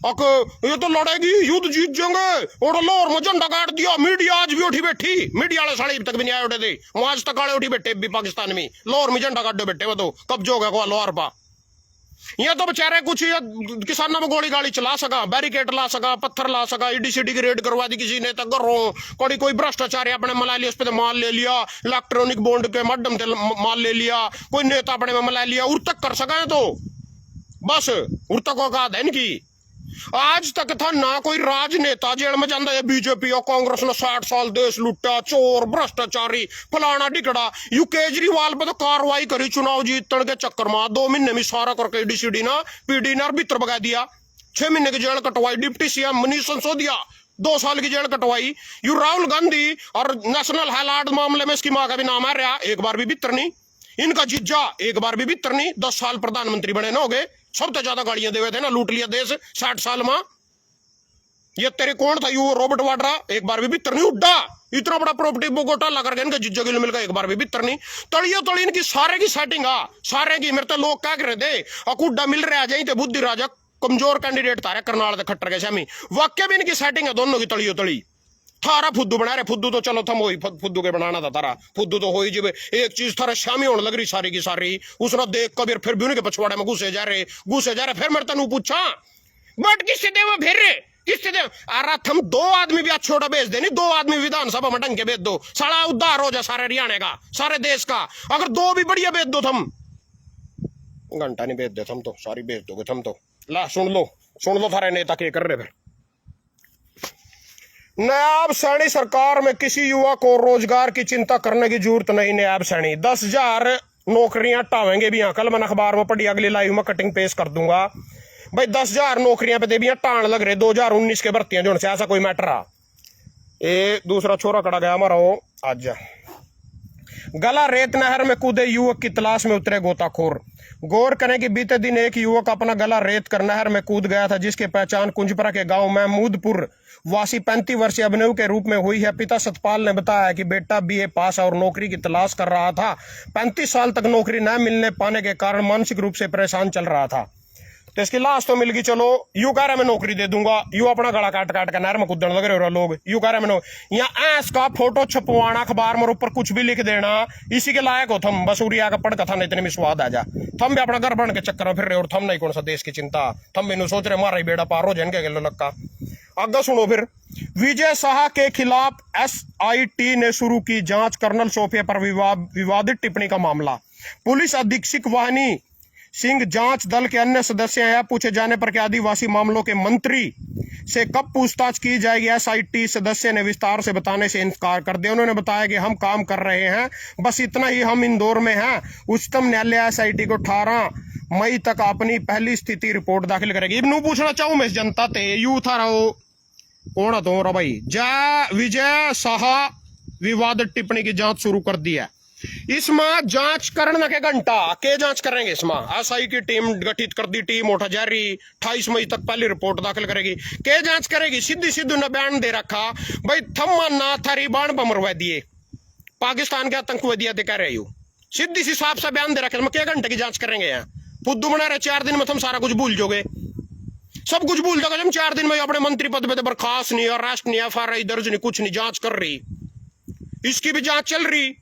ये तो लड़ेगी युद्ध जीत जाएंगे और लाहौर में झंडा गाड़ दिया मीडिया आज भी उठी बैठी मीडिया वाले साढ़े तक भी नहीं आए उठे थे वहां आज तक आड़े उठी बैठे भी पाकिस्तान में लाहौर में झंडा गाड़े बैठे वो तो कब्जा होगा को लाहौर पा ये तो बेचारे कुछ किसानों में गोली गाड़ी चला सका बैरिकेड ला सका पत्थर ला सका ईडीसीडी की रेड करवा दी किसी ने तक कोई भ्रष्टाचारी अपने मला लिया उस पर माल ले लिया इलेक्ट्रॉनिक बोन्ड के माध्यम से माल ले लिया कोई नेता अपने में मला लिया उर तक कर सका है तो बस उर तक औकात है इनकी आज तक था ना कोई राजनेता जेल में जाता है बीजेपी और कांग्रेस ने 60 साल देश लुटा चोर भ्रष्टाचारी फलाना डिकड़ा यू केजरीवाल पे तो कार्रवाई करी चुनाव जीतने के चक्कर में 2 महीने में सारा करके डीसीडी ना पीडी ने भीतर भगा दिया 6 महीने की जेल कटवाई डिप्टी सीएम मनीष सिसोदिया 2 साल की जेल कटवाई यू राहुल गांधी और नेशनल हाईलाइट मामले में इसकी माँ का भी नाम आ रहा एक बार भी भीतर नहीं इनका जीजा एक बार भी भीतर नहीं 10 साल प्रधानमंत्री बने ना हो गए सबसे ज्यादा गाड़ियां दे थे ना लूट लिया देश 60 साल में ये तेरे कौन था यू रॉबर्ट वाड्रा एक बार भी भीतर नहीं उड्डा इतना बड़ा प्रॉपर्टी घोटाला करके इनका जिज्जा गिल मिल गया एक बार भी भीतर नहीं तड़ियो तड़ी इनकी सारे की सेटिंग आ सारे की मेरे तो लोग क्या कर रहे थे अकुड्डा मिल रहा जाए थे बुद्धि राजा कमजोर कैंडिडेट था करनाल खट्टर के शामी वाक्य भी इनकी सेटिंग है दोनों की तड़ियो तड़ी थारा फुद्दू बना रहे फुद्दू तो चलो थम वही फुद्दू के बनाना था तारा फुद्दू तो हो ही जब एक चीज थारा शामी होने लग रही सारी की सारी उसने देख कबीर फिर भी उनके पछवाड़े में घुसे जा रहे फिर मेरे तनु पूछा बट किससे दे वो फिर किससे दे अरे थम 2 आदमी भी छोटा भेज दे नहीं 2 आदमी विधानसभा में ढंग के भेज दो सारा उद्धार हो जाए सारे हरियाणा का सारे देश का अगर 2 भी बढ़िया भेज दो थम घंटा नहीं भेज दे थम तो सारी भेज दोगे थम तो ला सुन लो थारे नेता के कर रहे फिर नायब सैनी सरकार में किसी युवा को रोजगार की चिंता करने की जरूरत नहीं नायब सैनी 10,000 नौकरियां टावेंगे भी यहाँ कल मैंने अखबार में पढ़ी अगली लाइव में कटिंग पेश कर दूंगा भाई 10,000 नौकरियां पे देवियां टाण लग रहे 2019 के भर्तियां जो से ऐसा कोई मैटर आ ये दूसरा छोरा कड़ा गया हमारा वो आज गला रेत नहर में कूदे युवक की तलाश में उतरे गोताखोर गौर करें कि बीते दिन एक युवक अपना गला रेत कर नहर में कूद गया था जिसकी पहचान कुंजपरा के गांव महमूदपुर वासी 35 वर्षीय अभिनव के रूप में हुई है पिता सतपाल ने बताया कि बेटा बीए पास और नौकरी की तलाश कर रहा था 35 साल तक नौकरी न मिलने पाने के कारण मानसिक रूप से परेशान चल रहा था तो इसकी लाश तो मिल गई चलो यू कह रहे मैं नौकरी दे दूंगा यू अपना गला काट काट कर नहर में कूदने लग रहे हो लोग यू कह रहे मैं यहाँ ऐस का फोटो छपवाना अखबार में ऊपर कुछ भी लिख देना इसी के लायक हो थम बसूरिया का पढ़ कथा नहीं इतने में स्वाद आ जा थम भी अपना घर बन के चक्कर में फिर रहे और थम नहीं कौन सा देश की चिंता थम भी सोच रहे मारा ही बेड़ा पार हो जाएंगे गलो लक्का आगे सुनो फिर विजय शाह के खिलाफ एसआईटी ने शुरू की जांच कर्नल सोफिया पर विवादित टिप्पणी का मामला पुलिस अधीक्षक वाहिनी सिंह जांच दल के अन्य सदस्य हैं पूछे जाने पर कि आदिवासी मामलों के मंत्री से कब पूछताछ की जाएगी एसआईटी सदस्य ने विस्तार से बताने से इनकार कर दिया उन्होंने बताया कि हम काम कर रहे हैं बस इतना ही हम इंदौर में हैं उच्चतम न्यायालय एसआईटी को 18 मई तक अपनी पहली स्थिति रिपोर्ट दाखिल करेगी इबनू पूछना चाहूं मैं इस जनता ते यू था रहो कौन तो भाई विजय शाह विवादित टिप्पणी की जांच शुरू कर दी है इसमें जांच करने के घंटा के जांच करेंगे इसमें एसआई की टीम गठित कर दी टीम उठा जारी 28 मई तक पहली रिपोर्ट दाखिल करेगी के जांच करेगी सीधी सीधी ने बयान दे रखा भाई थम्मा ना थारी बाण बमरवा दिए पाकिस्तान के आतंकवादी आते कह रहे हो, सीधी सी साफ सा बयान दे रखे, हम क्या घंटे की जांच करेंगे यहाँ? फुद्दू बना रहे 4 दिन में तुम सारा कुछ भूल जाओगे, सब कुछ भूल जाओगे। हम 4 दिन में अपने मंत्री पद पे बर्खास्त नहीं, अरेस्ट नहीं, FIR दर्ज नहीं, कुछ नहीं, जांच कर रही, इसकी भी जांच चल रही।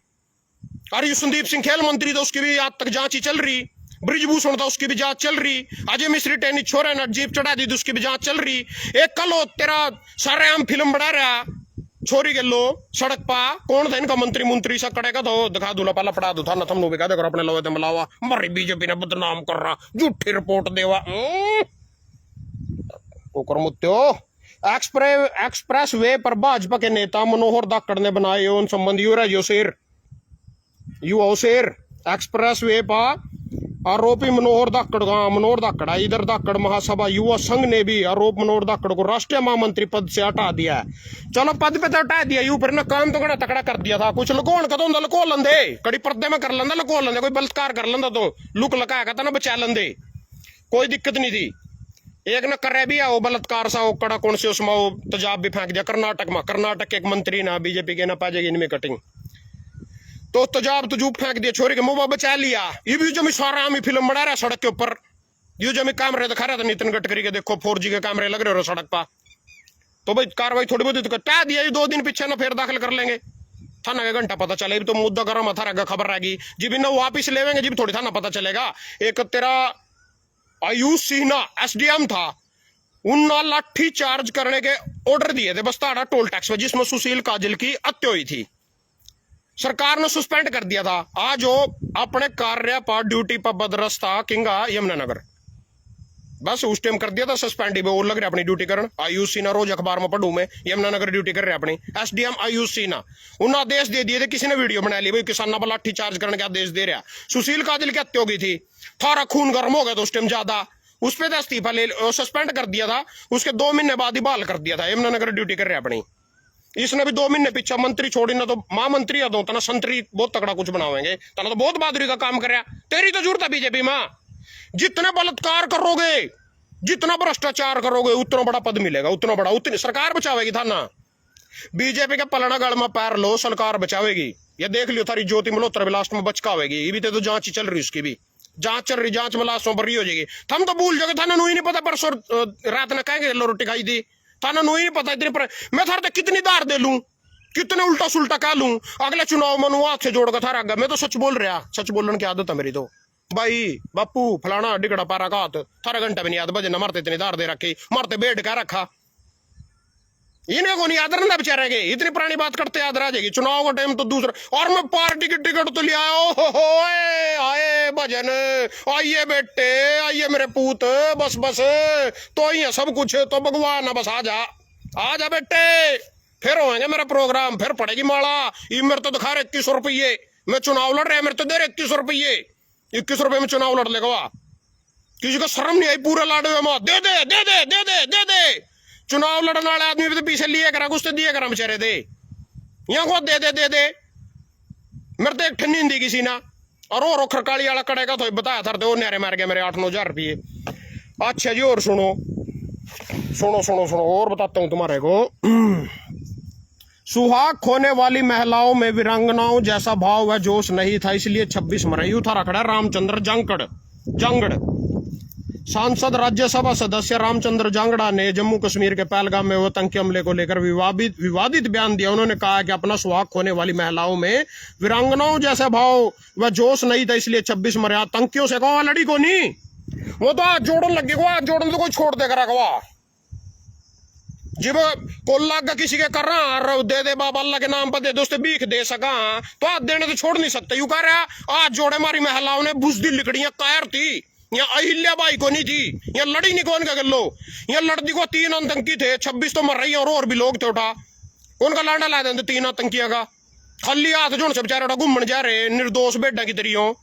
और ये संदीप सिंह खेल मंत्री था, उसकी भी आज तक जांच ही चल रही। ब्रिजभूषण था, उसकी भी जांच चल रही। अजय मिश्री टेनी छोरे ने जीप चढ़ा दी, उसकी भी जांच चल रही। एक कल हो तेरा सारे हम फिल्म बना रहा छोरी के लो सड़क पा, कौन था इनका मंत्री सा कड़ेगा तो दिखा दूला पहला पढ़ा दो था ना, थम लोग कहा अपने लोग मिलावा मरी बीजेपी ने बदनाम कर रहा, झूठी रिपोर्ट देवा एक्सप्रेस वे पर भाजपा के नेता मनोहर धाकड़ ने बनाए उन संबंधी युवा शेर एक्सप्रेस वे पर आरोपी मनोहर धाकड़ इधर धाकड़ महासभा युवा संघ ने भी आरोप मनोहर धाकड़ को राष्ट्रीय महामंत्री पद से हटा दिया है। चलो पद पे तो हटा दिया, यू पर ना काम तो कड़ा तकड़ा कर दिया था। कुछ लुकोण का तो लुको लेंदे, कड़ी पर्दे में कर लेंदा, लुको लेंदे, कोई बलात्कार कर लेंदा तो लुक लगा था ना बचा लेंदे, कोई दिक्कत नहीं थी। एक न करे भी आओ बलात्कार सा कड़ा कौन से उसमें तेजाब भी फेंक दिया कर्नाटक के एक मंत्री ना बीजेपी के ना पाजेगी इनमें कटिंग तो तेजाब तुजूब फेंक दिया, छोरी के मुंह बचा लिया। ये भी जो सारा हम फिल्म बना रहा सड़क के ऊपर, ये जो कैमरे दिखा रहा था नितिन गडकरी के, देखो 4G के कैमरे लग रहे हो सड़क पर, तो भाई कार्रवाई थोड़ी बहुत तो कटा दिया, 2 दिन पीछे ना फिर दाखिल कर लेंगे थाना के घंटा पता चले तो मुद्दा गर्म था रहेगा, खबर रहेगी जी भी ना वापिस लेवेंगे जी थोड़ी थाना पता चलेगा। एक तेरा आयुष सिन्हा SDM था, उन्ना लाठी चार्ज करने के ऑर्डर दिए थे बस्ताड़ा टोल टैक्स में, जिसमें सुशील काजल की हत्या हुई थी, सरकार ने सस्पेंड कर दिया था। आज वो अपने कार्य पर ड्यूटी पर बदरस था किंगा यमुनानगर, बस उस टाइम कर दिया था सस्पेंड, वो लग रहा अपनी ड्यूटी करन। आयुष सिन्हा रोज अखबार में पढ़ू मैं, यमुनानगर ड्यूटी कर रहे अपनी SDM आयुष सिन्हा, उन्हें आदेश दे दिए थे, किसी ने वीडियो बना ली भाई किसानों पर लाठी चार्ज करने के आदेश दे रहा। सुशील काजल की हत्या हो गई थी, थारा खून गर्म हो गया था उस टाइम ज्यादा, उस पर इस्तीफा ले सस्पेंड कर दिया था, उसके 2 महीने बाद ही बहाल कर दिया था। यमुनानगर ड्यूटी कर रहे अपनी, इसने भी 2 महीने पीछे मंत्री छोड़ी ना तो महामंत्री या दो तना संतरी बहुत तगड़ा कुछ बनावेंगे, तना तो बहुत बहादुरी का काम कर रहा। तेरी तो जरूरत है बीजेपी में, जितने बलात्कार करोगे, जितना भ्रष्टाचार करोगे, उतना बड़ा पद मिलेगा, उतना बड़ा, उतनी सरकार बचावेगी था ना। बीजेपी के पलड़ा गढ़ में पैर लो, सरकार बचावेगी। ये देख लियो थारी ज्योति मल्होत्रा भी लास्ट में बचकावेगी, ये भी तो जांच ही चल रही, उसकी भी जांच चल रही, जांच में लास्ट में बरी हो जाएगी। हम तो भूल जाओगे, थाना नहीं पता परसों रात ने कहेंगे लो रोटी खाई थी, थाना नहीं पता इतने पर मैं थारे कितनी दार दे लूं, कितने उल्टा सुल्टा कह लूं, अगले चुनाव में हाथ से जोड़कर थारा मैं तो सच बोल रहा, सच बोलने की आदत है मेरी तो भाई। बापू फलाना डिगड़ा पारा का हाथ थारा घंटा भी नहीं याद बजे न मारते, इतनी दार दे रखी, मारते बेड का रखा, इन्हें को नहीं याद रहता बेचारे के, इतनी पुरानी बात करते याद रह जाएगी। चुनाव का टाइम तो दूसरा, और मैं पार्टी की टिकट तो ले आया, आए भजन, आइए बेटे, आइए मेरे पूत, बस बस तो ही है सब कुछ, तो भगवान है बस, आ जा बेटे, फिर होंगे मेरा प्रोग्राम, फिर पड़ेगी माला। ये मेरे तो दिखा रहे 2100 रुपये, मैं चुनाव लड़ रहा है, मेरे तो दे रहे 2100 रुपये, 21 रुपये में चुनाव लड़ लेगा, किसी को शर्म नहीं आई, पूरा लाडो दे दे दे दे दे दे दे दे। चुनाव लड़ने वाले आदमी भी तो पीछे लिए करा, कुछ तो दिए करा बेचारे दे, यहाँ को दे दे दे दे, मेरे तो एक ठन्नी नहीं दी किसी ना। और खरकाली वाला कड़ेगा तो बताया था, वो न्यारे मार गया मेरे 8-9 हजार रुपये। अच्छा जी, और सुनो सुनो सुनो सुनो, और बताता हूं तुम्हारे को। सुहाग खोने वाली महिलाओं में वीरांगनाओं जैसा भाव व जोश नहीं था, इसलिए 26 मरे। यू था रखड़ा रामचंद्र जांगड़ सांसद राज्यसभा सदस्य रामचंद्र जांगड़ा ने जम्मू कश्मीर के पहलगाम में आतंकी हमले को लेकर विवादित बयान दिया। उन्होंने कहा कि अपना सुहाग खोने वाली महिलाओं में वीरांगनाओं जैसा भाव व जोश नहीं था, इसलिए 26 मरे। आतंकियों से कहो लड़ी को नहीं, वो तो जोड़न लगे को, जोड़न तो कोई छोड़ देगा रखवा, जब कोल्ला का किसी के कर रहा दे दे बाबा अल्लाह के नाम पर दे दोस्त भीख दे सका तो आज देने तो छोड़ नहीं सकते। यू कह रहा आज जोड़े मारी महिलाओं ने बुजदिल लिकड़ियां कायर थी, यहाँ अहिल्या बाई को नहीं थी, यहाँ लड़ी नहीं कौन का गल्लो, यहाँ लड़ती को 3 आतंकी थे, 26 तो मर रही और भी लोग थे उठा, उनका लांडा ला देते 3 आतंकियों का, खाली हाथ जो बेचारे उठा घूमन जा रहे निर्दोष बेटा की तरियों,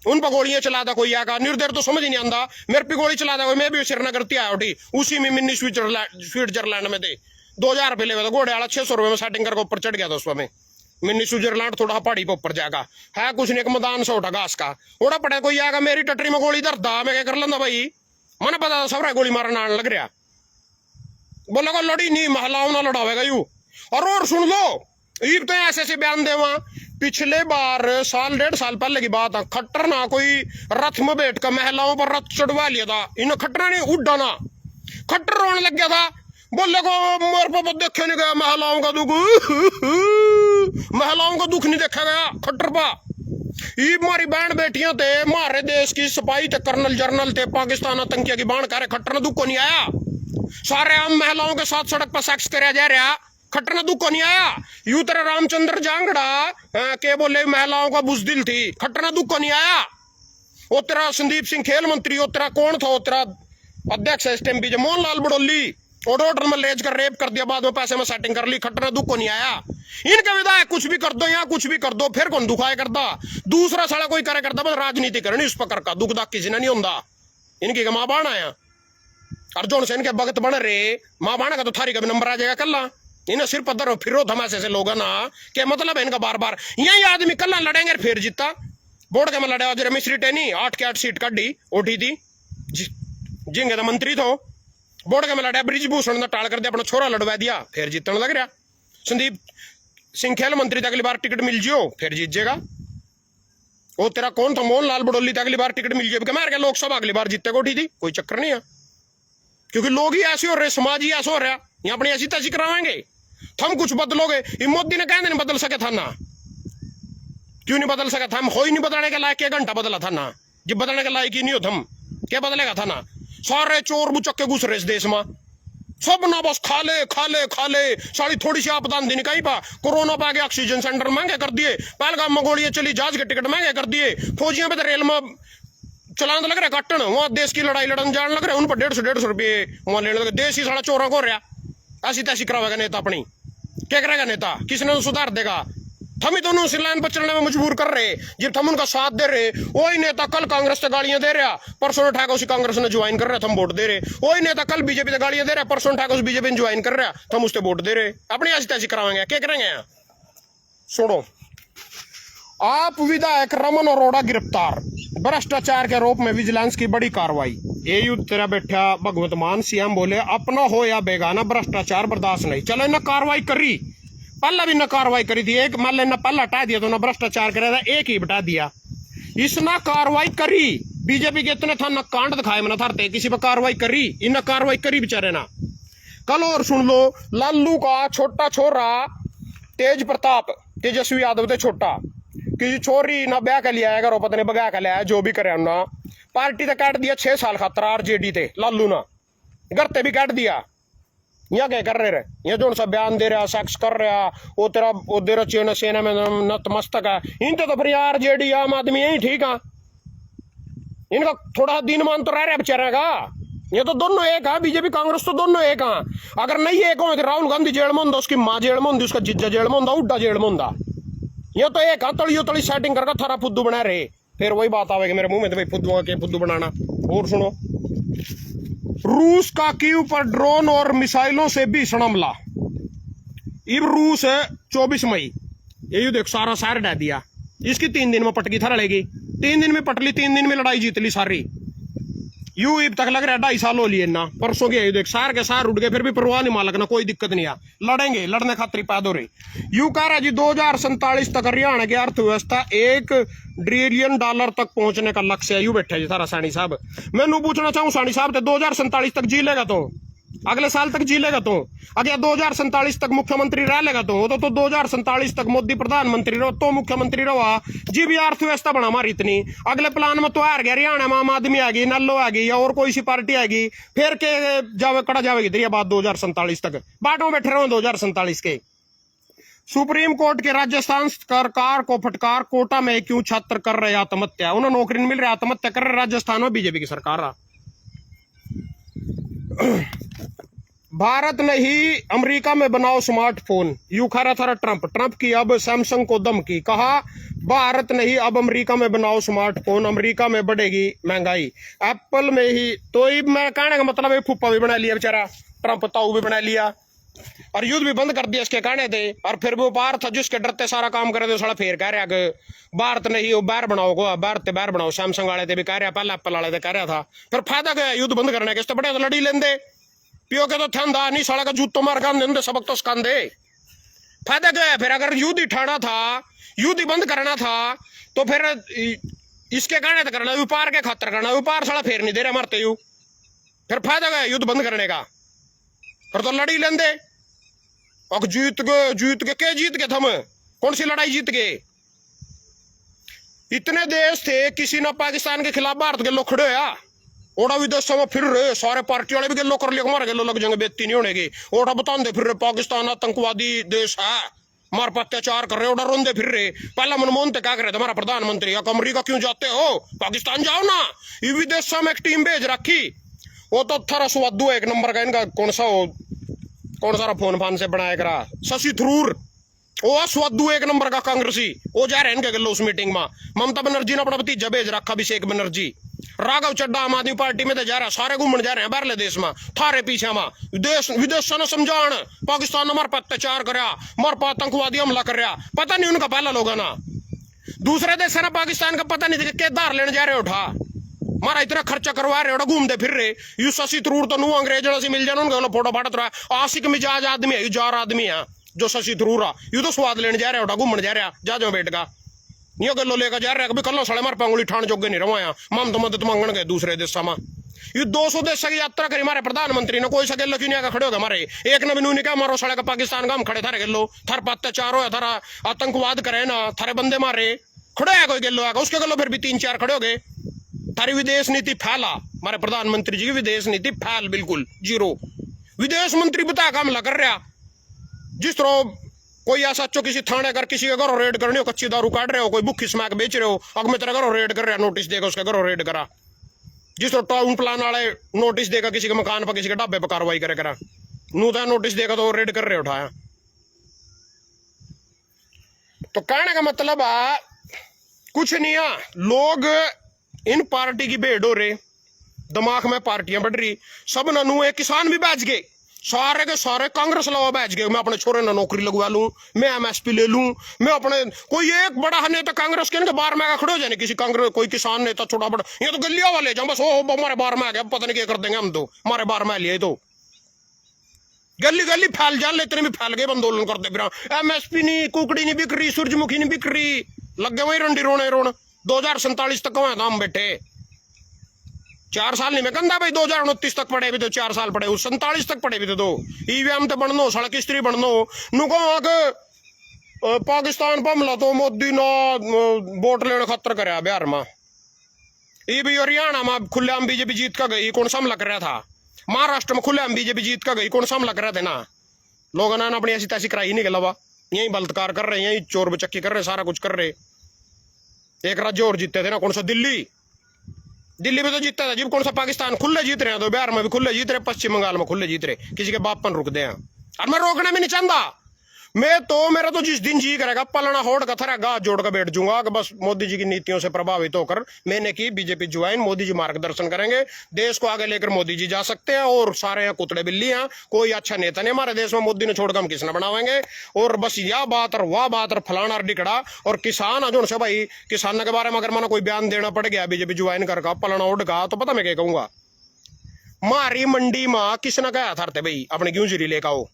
उन पर गोलियां चलाता कोई आगा, निर्देर तो समझ नहीं आता, मेरे पे गोली चलाता कोई, मैं भी श्रीनगर आया उठी, उसी में मिनी स्विट्जरलैंड में थे 2000 रुपये ले, घोड़े वाला 600 रुपये में सेटिंग करके ऊपर चढ़ गया था उसमें। मिनी स्विट्जरलैंड थोड़ा पहाड़ी पे ऊपर जाएगा, है कुछ नहीं, एक मैदान से उठा घास का, उड़ा पड़ा कोई आगा, मेरी टटरी में गोली धरता, मैं क्या कर लेंदा भाई, मैंने पता था सब गोली मारना आने लग रहा, बोला को लड़ी नहीं महिलाओं ना लड़ावेगा यू। और सुन लो, ईब तो ऐसे ऐसे बयान दे वहां। पिछले बार साल 1.5 साल पहले की बात है, खट्टर ना कोई रथ में बैठ कर महिलाओं पर रथ चढ़वा लिया था, इन्हें खट्टर ने उड़ा ना, खट्टर रोने लग गया था, बोले को मोर पर देखे नहीं गया महिलाओं का दुख, महिलाओं का दुख नहीं देखा गया खट्टर पा। ये हमारी बहन बेटियां थे, हमारे देश की सिपाही थे, कर्नल जर्नल थे, पाकिस्तान आतंकिया की बाण करे, खट्टर ने दुख को नहीं आया। सारे हम महिलाओं के साथ सड़क पर सेक्स कराया जा रहा, खट्टर ने दुख को नहीं आया। यू तेरा रामचंद्र जांगड़ा के बोले महिलाओं का बुजदिल थी, खट्टर ने दुख को नहीं आया। वो तेरा संदीप सिंह खेल मंत्री, वो तेरा कौन था, वो तेरा अध्यक्ष एसटीएमपी जो मोहनलाल बड़ोली, और होटल में लेज कर रेप कर दिया, बाद में पैसे में सेटिंग कर ली, खट्टर ने दुख को नहीं आया। इनके विधायक कुछ भी कर दो, यहाँ कुछ भी कर दो, फिर कौन दुखाए करता, दूसरा साला कोई करे करता, बस राजनीति करनी उस पर का दुख दाख किसी ने नहीं होता। इनकी माँ बाण आया अर्जुन से इनके भगत बन रहे, माँ बाण का तो थारी का भी नंबर आ जाएगा कल्ला। इन्हें सिर पत्थर फिरो थमासे से लोग ना, क्या मतलब है इनका बार बार यही आदमी कल्ला लड़ेंगे फिर जीता। बोर्ड के में लड़ा जरा मिश्री टेनी 8 के 8 सीट काटी उठी थी, जिंगे तो मंत्री थो, बोर्ड के में लड़ा ब्रिजभूषण ने टाल कर दिया, अपना छोरा लड़वा दिया, फिर जीतने लग रहा। संदीप सिंह खेल मंत्री अगली बार टिकट मिल जियो फिर जीत जाएगा। वो तेरा कौन था मोहनलाल बड़ोली, अगली बार टिकट मिल जाए, मार के लोकसभा अगली बार जीते को उठी थी, कोई चक्कर नहीं है, क्योंकि लोग ही ऐसे हो रहे, समाज ही ऐसा हो रहा, यहाँ अपनी ऐसी तैसी कराएंगे। थम कुछ बदलोगे, मोदी ने कहने नहीं बदल सके था ना, क्यों नहीं बदल सका था, हम हो ही नहीं बदलने के लायक, 1 घंटा बदला था ना, जब बदलने के लायक ही नहीं हो थम, क्या बदलेगा था ना। सारे चोर बुचक्के घुस रहे इस देश में, सब ना बस खा ले खा ले खा ले, सारी थोड़ी सी आपदान देने कहीं पा, कोरोना पा के ऑक्सीजन सेंटर महंगे कर दिए, पहलगाम में गोलियां चली, जहाज के टिकट महंगे कर दिए, फौजियों पे तो रेल में चलान लग रहा काटन, वहां देश की लड़ाई लड़न जान लग रहे, उन पर 150 रुपये वहां लेने लगे, देश ही सारा चोरा को रहा। ऐसी तैसी करावेगा नेता अपनी, क्या करेगा नेता, किसने सुधार देगा। हम ही दोनों इस लाइन पर चलने में मजबूर कर रहे, जब हम उनका साथ दे रहे, वही नेता कल कांग्रेस से गालियां दे रहा, परसों ठाकुर उसी कांग्रेस ने ज्वाइन कर रहा, हम वोट दे रहे, वही नेता कल बीजेपी से गालियां दे रहा, परसों ठाकुर बीजेपी ने ज्वाइन कर रहा, हम उससे वोट दे रहे, अपनी ऐसी तैसी करावेंगे, क्या करेंगे। सुनो, आप विधायक रमन अरोड़ा गिरफ्तार, भ्रष्टाचार के आरोप में विजिलेंस की बड़ी कार्रवाई। एयू तेरा बैठा भगवत मान सीएम बोले अपना हो या बेगाना भ्रष्टाचार बर्दाश्त नहीं। चलो इन्हें कार्रवाई करी, पहला भी न कार्रवाई करी थी, एक मान लेना पहला हटा दिया तो ना भ्रष्टाचार करे था, एक ही बटा दिया, इसने कार्रवाई करी। बीजेपी के इतने था न कांड दिखाए मना था, किसी पर कार्रवाई करी, इन्हें कार्रवाई करी बेचारे ना। कल और सुन लो, लालू का छोटा छोरा तेज प्रताप तेजस्वी यादव थे छोटा, कि छोरी ना ब्याह कर लिया है, पता नहीं बगा कर लिया, जो भी करे ना, पार्टी तो काट दिया 6 साल खातर, आरजेडी थे लालू ना, घर भी काट दिया। यहाँ क्या कर रहे, यहाँ जो सा बयान दे रहा, सेक्स कर रहा, वो तेरा वो दे रहा सेना में नतमस्तक है, इनके तो फिर आरजेडी आम आदमी यही ठीक है, इनका थोड़ा दिनमान तो रह रहा बेचारा का। ये तो दोनों एक है, बीजेपी कांग्रेस तो दोनों एक है। अगर नहीं एक हो तो राहुल गांधी जेल में होंगे, उसकी माँ जेल में होंगी, उसका जिज्जा जेल में होंगे, उड्डा जेल में होंगे। ये तो एक तड़ियो तड़ी सेटिंग करके थारा फुद्दू बना रहे, फिर वही बात आवेगी मेरे मुंह में, तो भाई फुद्दू के फुद्दू बनाना। और सुनो, रूस का कीव पर ड्रोन और मिसाइलों से भीषण हमला। इब रूस 24 मई, ये देख सारा शहर ढह दिया, इसकी 3 दिन में पटकी था लड़ेगी, 3 दिन में पटली, 3 दिन में लड़ाई जीत ली सारी। यू इब तक लग रहा है 2.5 साल हो लिए ना, परसों के देख सार के सार उठ गए, फिर भी परवाह नहीं मालक ना, कोई दिक्कत नहीं आ, लड़ेंगे, लड़ने खातिर पैदा हो रही। यू कह रहा है जी 2047 तक हरियाणा की अर्थव्यवस्था $1 ट्रिलियन तक पहुंचने का लक्ष्य है। यू बैठे जी सारा सानी साहब, मैं पूछना चाहूँ सानी साहब, 2047 तक जी लेगा तो, अगले साल तक जी लेगा तो, अगर 2047 तक मुख्यमंत्री रह लेगा तो 2047 तक मोदी प्रधानमंत्री रहो तो मुख्यमंत्री रहा जी, भी अर्थव्यवस्था बना हमारी इतनी, अगले प्लान में तो आ गया हरियाणा में आम आदमी आएगी, नल्लो आएगी, या और कोई सी पार्टी आएगी, फिर के जावे कड़ा जाएगी दरिया बात 2047 तक, बाटों बैठे रहो 2047 के। सुप्रीम कोर्ट के राजस्थान सरकार को फटकार, कोटा में क्यों छात्र कर रहे आत्महत्या, उन्हें नौकरी नहीं मिल रही, आत्महत्या कर रहे राजस्थान में बीजेपी की सरकार। भारत नहीं अमेरिका में बनाओ स्मार्टफोन, यू खा रहा था ट्रंप की अब सैमसंग को धमकी, कहा भारत नहीं अब अमेरिका में बनाओ स्मार्टफोन, अमेरिका में बढ़ेगी महंगाई, एप्पल में ही। तो मैं कहने का मतलब है फूफा भी बना लिया बेचारा ट्रंप, ताऊ भी बना लिया, और युद्ध भी बंद कर दिया इसके कहने थे, और फिर वो बाहर था जिसके डरते सारा काम करे थे, साला फिर कह रहा है भारत नहीं वो बाहर बनाओ, भारत बाहर बनाओ, सैमसंग वाले थे भी कह रहा, पहले एप्पल वाले थे कह रहा था, फिर फायदा क्या युद्ध बंद करने के, इससे बड़े तो लड़ी लेंदे, पियो के तो थंदा नहीं, साला का जूत तो मार गांधे सबक तो स्कांदे, फायदा क्या है फिर? अगर युद्ध उठाना था, युद्ध बंद करना था, तो फिर इसके कहने तो करना, व्यापार के खातर करना। व्यापार साला फेर नहीं दे रहा मरते यू, फिर फायदा क्या है युद्ध बंद करने का? फिर तो लड़ी लेंदे। और जीत के क्या जीत के थम? कौन सी लड़ाई जीत गए? इतने देश थे, किसी ने पाकिस्तान के खिलाफ भारत के लोग खड़े होया, ओड़ा विदेशों में फिर रहे, सारे पार्टी वाले भी गेलो कर लिया, हमारे गेलो लग जाएंगे, बेइज्जती नहीं होने। ओड़ा बताते फिर रहे पाकिस्तान आतंकवादी देश है, हमारे पर अत्याचार कर रहे, ओड़ा रोंदे फिर रहे। पहला मनमोहन थे क्या कर रहे थे हमारा प्रधानमंत्री, या अमरीका क्यों जाते हो, पाकिस्तान जाओ ना। ये विदेशों में एक टीम भेज रखी, वो तो थारा सुवादू एक नंबर का, इनका कौन सा फोन फान से बनाया करा, शशि थरूर, वो स्वादू एक नंबर का कांग्रेसी, वो जा रहे हैं उस मीटिंग में। ममता बनर्जी ने अपना भतीजा भेज रखा, अभिषेक बनर्जी। राघव चड्डा आम आदमी पार्टी में तो जा रहा है, सारे घूमने जा रहे हैं बाहरले देश में, थारे पीछे में देश विदेशों ने समझाण पाकिस्तान ने हमारे पर अत्याचार कर, हमारे पर आतंकवादी हमला कर रहा। पता नहीं उनका पहला लोग ना, दूसरे देश ना पाकिस्तान का पता नहीं के धार लेने जा रहे उठा, मारा इतना खर्चा करवा रहे, घूमते फिर रहे। यू शशि थरूर तो नू अंग्रेजों से मिल जाना, उनका फोटो फाटत रहा। आशिक मिजाज आदमी है, जार आदमी है जो शशि थरूर आ, यू तो स्वाद लेने जा रहा है, घूमने जा रहा, जा जाओ बेट का यो गलो लेकर जा रहा है। कल साले मारे पंगुली ठाण जोगे नहीं रवाया, मम तो मदद मांगण गए दूसरे देशों में। ये 200 देश की यात्रा करी हमारे प्रधानमंत्री ने, कोई सा गेलो क्यों नहीं आकर खड़े हो गए हमारे? एक ने भी नहीं कहा मारो साले का पाकिस्तान का, हम खड़े थारे गेलो, थार पर अत्याचार हो, थारा आतंकवाद करे ना, थारे बंदे मारे, खड़े है कोई गेलो आकर, उसके गेलो फिर भी 3-4 खड़े हो गए। थारी विदेश नीति फैला, हमारे प्रधानमंत्री जी की विदेश नीति फैल, बिल्कुल जीरो। विदेश मंत्री बता का हमला कर रहा, जिस तरह कोई ऐसा अच्छो किसी थाने कर किसी के घरों रेड करनी हो, कच्ची दारू काट रहे हो, कोई भुखी स्मैक बेच रहे हो, अग में तेरे घरों रेड कर रहा, नोटिस देगा उसके घरों रेड करा। जिस तरह टाउन प्लान वाले नोटिस देगा किसी के मकान पर, किसी के ढाबे पर कार्रवाई करे करा, नू तो नोटिस देगा तो रेड कर रहे उठाया। तो कहने का मतलब है कुछ नहीं है, लोग इन पार्टी की भेड़ हो रहे, दिमाग में पार्टियां बढ़ रही, सब ननू है। किसान भी बैच गए, सारे के सारे कांग्रेस लवा बैच गए, मैं अपने छोरे ने नौकरी लगवा लूं, मैं एमएसपी ले लूं, मैं अपने कोई एक बड़ा नेता कांग्रेस के बाहर में खड़े हो जाए, किसी कांग्रेस कोई किसान नेता छोटा बड़ा, ये तो गलिया वाले जाओ बस, ओ हमारे बाहर में आ गया, पता नहीं क्या कर देंगे हम, तो हमारे बाहर में लिए तो गली गली फैल जान, इतने भी फैल गए, आंदोलन करते फिर। एमएसपी नहीं, कुकड़ी नहीं बिक रही, सूरजमुखी नहीं बिक रही, लग गए वही रंडी रोने रोन। 2047 तक कहाँ हम बैठे, 4 साल नहीं मैं कहता भाई, 2029 तक पड़े भी तो 4 साल पड़े, 47 तक पड़े भी तो ईवीएम तो बननो, सड़क स्त्री बननो। नु कहो पाकिस्तान पर हमला तो मोदी ना वोट लेने खतर कर बिहार में, ये भी हरियाणा में खुलेआम बीजेपी जीत का गई, कौन सा हमला कर रहा था? महाराष्ट्र में खुलेआम बीजेपी जीत का गई, कौन सा हमला कर रहे थे ना? लोगों ने अपनी ऐसी तैसी कराई नहीं के अलावा, यही बलात्कार कर रहे, यही चोर बचक्की कर रहे, सारा कुछ कर रहे। एक राज्य और जीतते थे ना, कौन सा? दिल्ली में तो जीतता था जब, कौन सा पाकिस्तान खुले जीत रहे हैं, तो बिहार में भी खुले जीत रहे, पश्चिम बंगाल में खुले जीत रहे, किसी के बाप पर रुक दे। और मैं रोकना भी नहीं चाहता, मेरा तो जिस दिन जी करेगा पलना होड़ का थरा गाज जोड़ कर बैठ जाऊंगा कि बस मोदी जी की नीतियों से प्रभावित होकर मैंने की बीजेपी ज्वाइन, मोदी जी मार्गदर्शन करेंगे, देश को आगे लेकर मोदी जी जा सकते हैं, और सारे यहाँ कुतड़े बिल्ली हैं, कोई अच्छा नेता नहीं हमारे देश में, मोदी ने छोड़कर हम किसने बनावेंगे। और बस यह बात और वह बात और फलाना और डिकड़ा, और किसान जो से भाई किसानों के बारे में अगर मैंने कोई बयान देना पड़ गया बीजेपी ज्वाइन करके पलना उड़ का, तो पता मैं क्या कहूंगा, मारी मंडी में किसने कहा था भाई अपने क्यों जीरी लेकर आओ,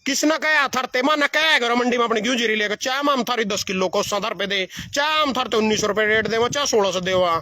किसने कहा थरते माना कह करो मंडी में अपनी क्यों जीरी लेकर, चाहे हम थारी 10 किलो को 70 रुपए दे, चाहे हम थारते 1900 रुपए रेट देवा, चाहे 1600 देवा,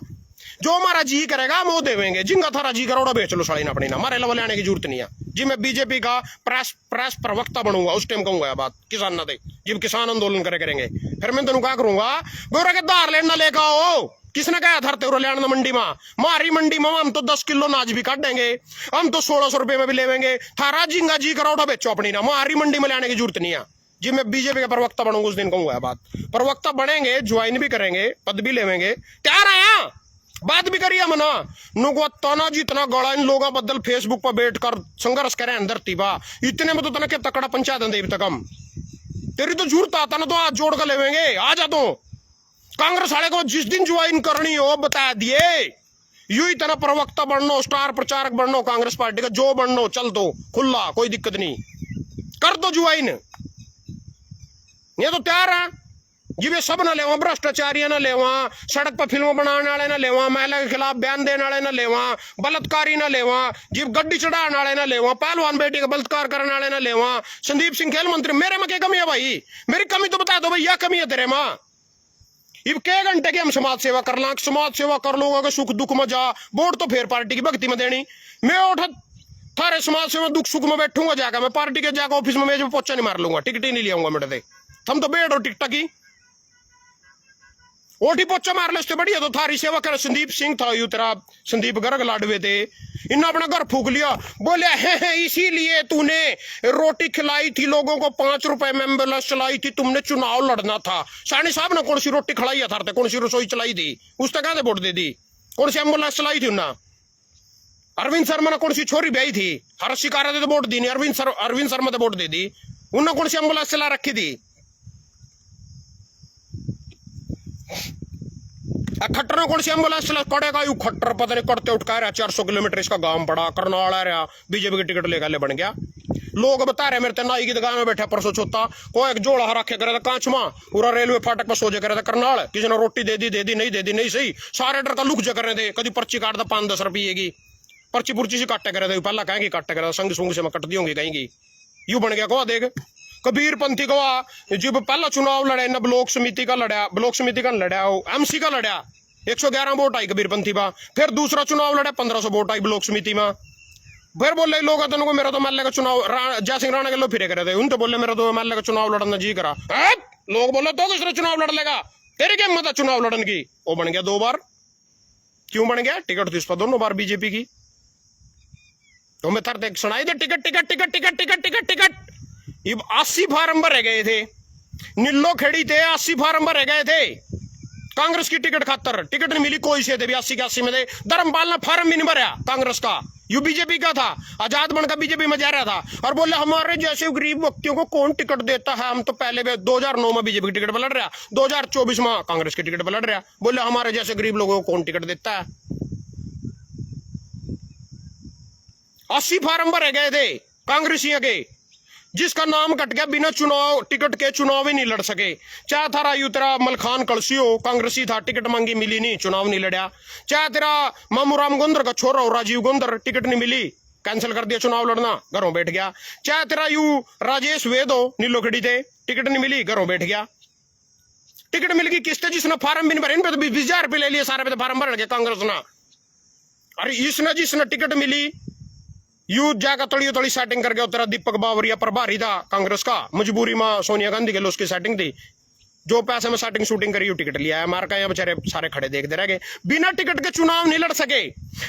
जो हमारा जी करेगा हम वो देवेंगे, जिनका थारा जी करोड़ा बेच लो साड़ी ना अपनी ना, हमारे लेवल आने की जरूरत नहीं है जी। मैं बीजेपी का प्रेस प्रवक्ता बनूंगा, उस टाइम कहूंगा बात किसान ना दे, जब किसान आंदोलन करेंगे, फिर मैं तेन क्या करूंगा, गोरा के दार लेना लेकर आओ, किसने कहा था तेरे लिया मंडी में, मारी मंडी में हम तो 10 किलो नाज भी काट देंगे, हम तो 1600 रुपए में भी लेवेंगे, थारा जिंगा जी करोड़ा बेचो अपनी ना, मारी मंडी में लाने की जरूरत नहीं है जी। मैं बीजेपी का प्रवक्ता बनूंगा, उस दिन कहूंगा बात, प्रवक्ता बनेंगे, ज्वाइन भी करेंगे, पद भी लेवेंगे, तैयार आया बात भी करिए मना नुको तना जितना गड़ा इन लोगों बदल फेसबुक पर बैठ कर संघर्ष करे धरती बा, इतने में तो तना के तकड़ा पंचायत देव तक हम, तेरी तो जरूरत आता ना तो हाथ जोड़ कर लेवेंगे, आ जा तो कांग्रेस वाले को जिस दिन ज्वाइन करनी हो बता दिए, यू ही तना प्रवक्ता बननो, स्टार प्रचारक बननो कांग्रेस पार्टी का, जो बननो चल दो खुला, कोई दिक्कत नहीं, कर दो ज्वाइन, ये तो तैयार है। जिब ये सब ना लेवा, भ्रष्टाचारिया ना लेवा, सड़क पर फिल्म बनाने वाले ना लेवा, महिला के खिलाफ बयान देने वाले ना लेवा, बलात्कारी ना लेवा, जिब गड्डी चढ़ाने वाले ना लेवा, पहलवान बेटी का बलात्कार करने वाले ना लेवा, संदीप सिंह खेल मंत्री। मेरे में क्या कमी है भाई? मेरी कमी तो बता दो भाई, क्या कमी है तेरे में? इब के घंटे की हम समाज सेवा कर ला, समाज सेवा कर लोगों के सुख दुख में जा, वोट तो फिर पार्टी की भक्ति में देनी। मैं उठा थारे समाज सेवा दुख सुख में बैठूंगा जाकर, मैं पार्टी के जाकर ऑफिस में मेज में पोचा नहीं मार लूंगा, टिकट ही नहीं लियाऊंगा मेरे से। हम तो बेट और टिकट की ओटी पोचा मार ले, उससे बढ़िया तो थारी सेवा कर। संदीप सिंह था यू तेरा, संदीप गर्ग लाडवे थे, इन्होंने अपना घर फूक लिया, बोले है इसीलिए तूने रोटी खिलाई थी लोगों को, 5 रुपए में एम्बुलेंस चलाई थी, तुमने चुनाव लड़ना था। सानी साहब ने कौन सी रोटी खिलाई है थारते, कौन सी रसोई चलाई थी, उस तक कहते वोट दे दी? कौन सी एम्बुलेंस चलाई थी उन्ना? अरविंद शर्मा ने कौन सी छोरी ब्याई थी, हर शिकारा दे तो वोट दी नहीं, अरविंद शर्मा ने वोट दे दी। उन्होंने कौन सी एम्बुलेंस चला रखी थी? खट्टर कौन सी एम्बुलेंस चला पड़ेगा? यू खट्टर पता नहीं करते उठका रहा, 400 किलोमीटर इसका गांव पड़ा, करनाल आ रहा, बीजेपी की टिकट लेकर ले बन गया। लोग बता रहे मेरे नाई की दुकान में बैठा परसों चौथा, कोई एक जोड़ा रखे करे था कांचमा, पूरा रेलवे फाटक पर सोचे करे था करनाल, किसी ने रोटी दे दी, नहीं दे दी, नहीं सही, सारे डर का लुक जा कर रहे थे, कभी पर्ची काट 5-10 रुपये की पर्ची पुर्ची से काटे करे थे, पहला कहेंगे काटे करे संग सूंग से मैं कट दी होंगी कहेंगी। यू बन गया को देख कबीर पंथी को जब पहला चुनाव लड़े न ब्लॉक समिति का लड़ा, ब्लॉक समिति का लड़ा, एमसी का लड़ा, 111 वोट आई कबीर पंथी बा। फिर दूसरा चुनाव लड़ा, 1500 वोट आई ब्लॉक समिति में। फिर बोले लोग को मेरा तो महल्ले का चुनाव, जय सिंह राणा के लोग फिरे करे थे, उन तो बोले मेरा तो महल्ले का चुनाव लड़ना जी करा। लोग बोले तो किस चुनाव लड़ लेगा, तेरे क्या हिम्मत है चुनाव लड़ने की? वो बन गया 2 बार। क्यों बन गया? टिकट तो इस पर दोनों बार बीजेपी की। तो मैं थर सुनाई दे ticket ticket ticket ticket ticket ticket ticket. 80 form भरे गए थे, नीलो खड़ी थे, 80 फार्म भरे गए थे कांग्रेस की टिकट खातर, टिकट नहीं मिली कोई से थे भी। 80 में थे। धर्मपाल ने फार्म भी नहीं भरा कांग्रेस का, यू बीजेपी का था, आजाद बनकर बीजेपी में जा रहा था, और बोले हमारे जैसे गरीब व्यक्तियों को कौन टिकट देता है, हम तो पहले 2009 में बीजेपी की टिकट पर लड़ रहा, 2024 में कांग्रेस की टिकट पर लड़ रहा, बोले हमारे जैसे गरीब लोगों को कौन टिकट देता है। 80 फार्म भरे गए थे कांग्रेसियों के, जिसका नाम कट गया, बिना चुनाव टिकट के चुनाव ही नहीं लड़ सके। चाहे थारा यूतरा मलखान कलसी हो, कांग्रेसी था, टिकट मांगी मिली नहीं, चुनाव नहीं लड़ा। चाहे तेरा मामूराम गोंदर का छोरा हो राजीव गोंदर, टिकट नहीं मिली, कैंसिल कर दिया चुनाव लड़ना, घरों बैठ गया। चाहे तेरा यू राजेश वेद हो, नीलो खड़ी थे, टिकट नहीं मिली, घरों बैठ गया। टिकट मिल गई किसने? जिसने फार्म भी नहीं भरे, इन पे तो 20,000 रुपये ले लिए सारे पे, तो फार्म भर गया कांग्रेस ना। अरे इसने जिसने टिकट मिली यू जाकर तड़ी सेटिंग करके उतरा, दीपक बावरिया प्रभारी था कांग्रेस का, मजबूरी में सोनिया गांधी के लिए उसकी सेटिंग थी, जो पैसे में सेटिंग शूटिंग करी टिकट लिया है। हमारे का यहाँ बेचारे सारे खड़े देखते रह गए, बिना टिकट के चुनाव नहीं लड़ सके।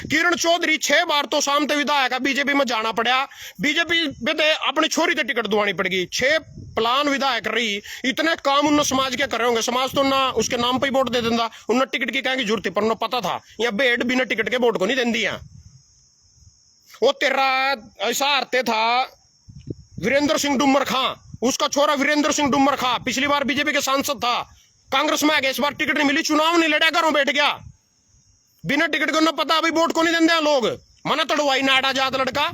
किरण चौधरी 6 बार तो सामते विधायक बीजेपी में जाना पड़ा, बीजेपी में अपनी छोरी से टिकट दुआनी पड़ेगी। 6 प्लान विधायक रही, इतने काम उन्होंने समाज के कर रहे होंगे, समाज तो ना उसके नाम पर ही वोट दे देता, उन्हें टिकट की कहेंगे जरूरत, पर उन्हें पता था यहाँ बेड बिना टिकट के वोट को नहीं देंदी है। वो तेरा ऐसा हारते था वीरेंद्र सिंह डुम्मर खां, उसका छोरा वीरेंद्र सिंह डुम्मर खां पिछली बार बीजेपी के सांसद था, कांग्रेस में आ गया, इस बार टिकट नहीं मिली, चुनाव नहीं लड़ा, घरों बैठ गया बिना टिकट को। ना पता अभी वोट को नहीं देंगे लोग, मना तड़वाई नाड़ा आजाद लड़का,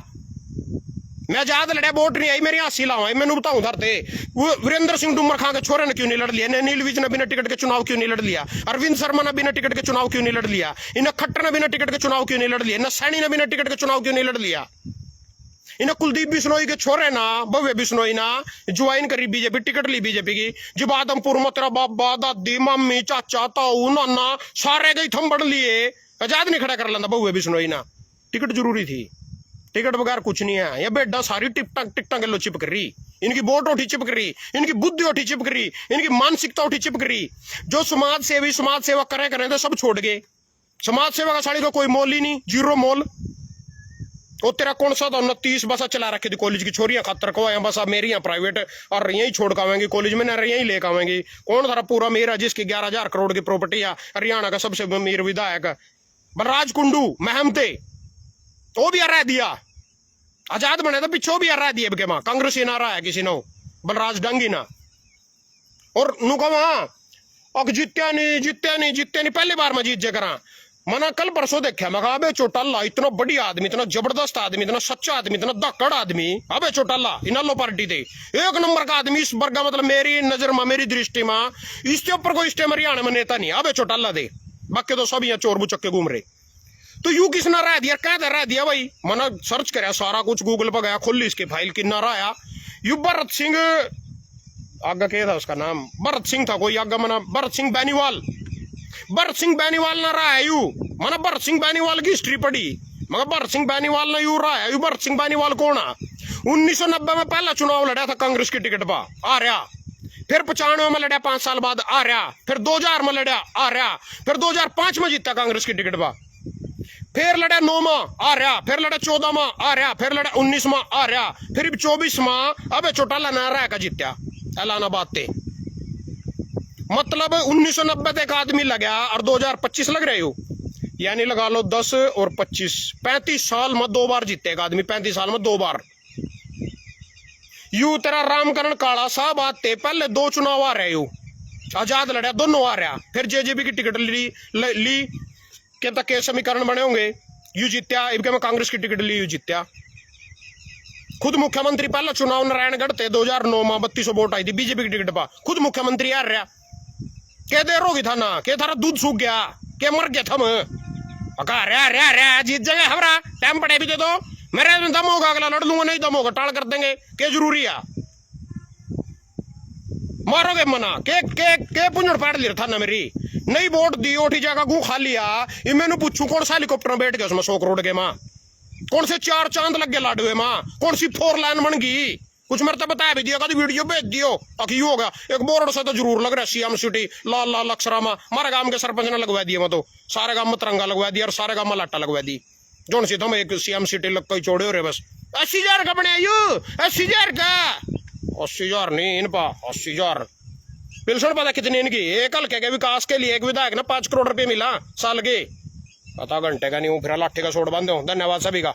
मैं आजाद लड़ा वोट नहीं आई, मेरी हासी लावा, मैंने बताऊं धरते। वो वीरेंद्र सिंह डुम्मर खां के छोरे ने क्यों नहीं लड़ लिया, नील विज ने बिना टिकट के चुनाव क्यों नहीं लड़ लिया, अरविंद शर्मा ने बिना टिकट के चुनाव क्यों नहीं लड़ लिया, इन खट्टर ने बिना टिकट के चुनाव क्यों नहीं लड़ लिया, न सैनी ने बिना टिकट के चुनाव क्यों नहीं लड़ लिया। इन कुलदीप बिश्नोई के छोरे ना, भव्य बिश्नोई ना ज्वाइन करी बीजेपी, टिकट ली बीजेपी की। जब आदमपुर में तेरा बाबा दादी मम्मी चाचा ताऊ नाना सारे गई थम बढ़ लिए, आजाद नहीं खड़ा कर लेना भव्य बिश्नोई ना, टिकट जरूरी थी, टिकट बगैर कुछ नहीं है। ये बेटा सारी टिकटा के लो चिपक रही, इनकी वोट उठी चिपक रही, इनकी बुद्धि उठी चिपक रही, इनकी मानसिकता उठी चिपक रही। जो समाज सेवी समाज सेवा करें तो सब छोड़ गए, समाज सेवा का साड़ी का कोई मोल ही नहीं, जीरो मोल। वो तेरा कौन सा था 29 बसा चला रखी थी कॉलेज की छोरियां खातर को, यहाँ बस मेरी यहाँ प्राइवेट और यही छोड़ के आवेंगी कॉलेज में, न यही लेकर आवेंगी। कौन था पूरा मेरा जिसकी 11,000 करोड़ की प्रॉपर्टी है, हरियाणा का सबसे अमीर विधायक बलराज कुंडू महमते, वो भी हरा दिया, आजाद बने तो पिछो भी हरा दिए के मां, कांग्रेस ना रहा है किसी ने, बलराज डंगी ना। और नु कहा जीत्या नहीं पहली बार में जीत जे करा, मना कल परसों देखा, मैं अबे चौटाला इतना बढ़िया आदमी, इतना जबरदस्त आदमी, इतना सच्चा आदमी, इतना दक्कड़ आदमी, अबे चौटाला इनालो पार्टी थे एक नंबर का आदमी इस वर्ग, मतलब मेरी नजर में, मेरी दृष्टि में इसके ऊपर कोई स्टेम हरियाणा में नेता नहीं, अबे चौटाला दे। बाकी तो सब यहाँ चोर बुचक्के घूम रहे। तो यू किसने रह दिया, कहते रह दिया भाई। मैंने सर्च कराया सारा कुछ, गूगल पर गया, खोली इसकी फाइल, किन्ना रहा यू भरत सिंह, आगे क्या था उसका नाम, भरत सिंह था कोई आगे, मना भरत सिंह बेनीवाल, भरत सिंह बेनीवाल ना रहा है यू। मैंने भरत सिंह बेनीवाल की हिस्ट्री पढ़ी, मगर भरत सिंह बेनीवाल ना यू रहा है यू। भरत सिंह बेनीवाल कौन है? 1990 में पहला चुनाव लड़ा था कांग्रेस की टिकट पर, आ रहा। फिर 95 में लड़ा 5 साल बाद, आ रहा। फिर 2000 में लड़ा, आ रहा। फिर 2005 में जीता कांग्रेस की टिकट पर। फिर लड़ा 9 में, आ रहा। फिर लड़ा 14 में, आ रहा। फिर लड़ा 19 में, आ रहा। फिर 24 में अबे चौटाला ना रहा का जीत्या एलानाबाद थे। मतलब 1990 तक आदमी लगा और 2025 लग रहे हो, यानी लगा लो 10 और 25, 35 साल में 2 बार जीते एक आदमी, 35 साल में 2 बार। यू तेरा रामकरण काला साहब आते पहले 2 चुनाव आ रहे हो, आजाद लड़ा, दोनों आ रहा। फिर जेजेपी की टिकट ली के तक के समीकरण बने होंगे, यू जीत्या। इनके में कांग्रेस की टिकट ली, यू जीत्या। खुद मुख्यमंत्री पहला चुनाव नारायणगढ़ थे 2009 में, 3200 वोट आई थी बीजेपी की टिकट पर, खुद मुख्यमंत्री आ रहा। के देर होगी था ना, के थारा दूध सूख गया, के मर गया था मैं जीत जाएंगे हमारा टाइम पड़े भी दे दो, मेरे में दम होगा अगला लड़ लूंगा, नहीं दम होगा टाल कर देंगे, के जरूरी है मारोगे मना के पुंजड़ पाड़ लिया था ना मेरी, नहीं वोट दी ओठी जगह गू खा लिया। ये मैंने पूछू कौन सा हेलीकॉप्टर में बैठ गया उसमें 100 करोड़ के माँ, कौन से 4 चांद लग गए लाडुए माँ, कौन सी 4 लाइन बन गई, कुछ मेरे तो बताया भी दिया, कभी वीडियो भेज दियो ताकि यू होगा। एक बोर्ड से तो जरूर लग रहा है सीएम सिटी लाल लाल अक्षरा में, हमारे गांव के सरपंच ने लगवा दिया, मैं तो सारे गांव में तिरंगा लगवा दिया और सारे गांव में लाटा लगवा दी, जोन सी तो एक सीएम सिटी लग कई छोड़े हो रहे बस। 80,000 का बने यू, 80,000 का, 80,000 नहीं इन पा 80,000 पेंशन पता कितनी इनकी, एक हल्के के विकास के लिए एक विधायक ना 5 करोड़ रुपए मिला साल के, आधा घंटे का नहीं फिर लाठी का छोड़ बांधे हो। धन्यवाद सभी का।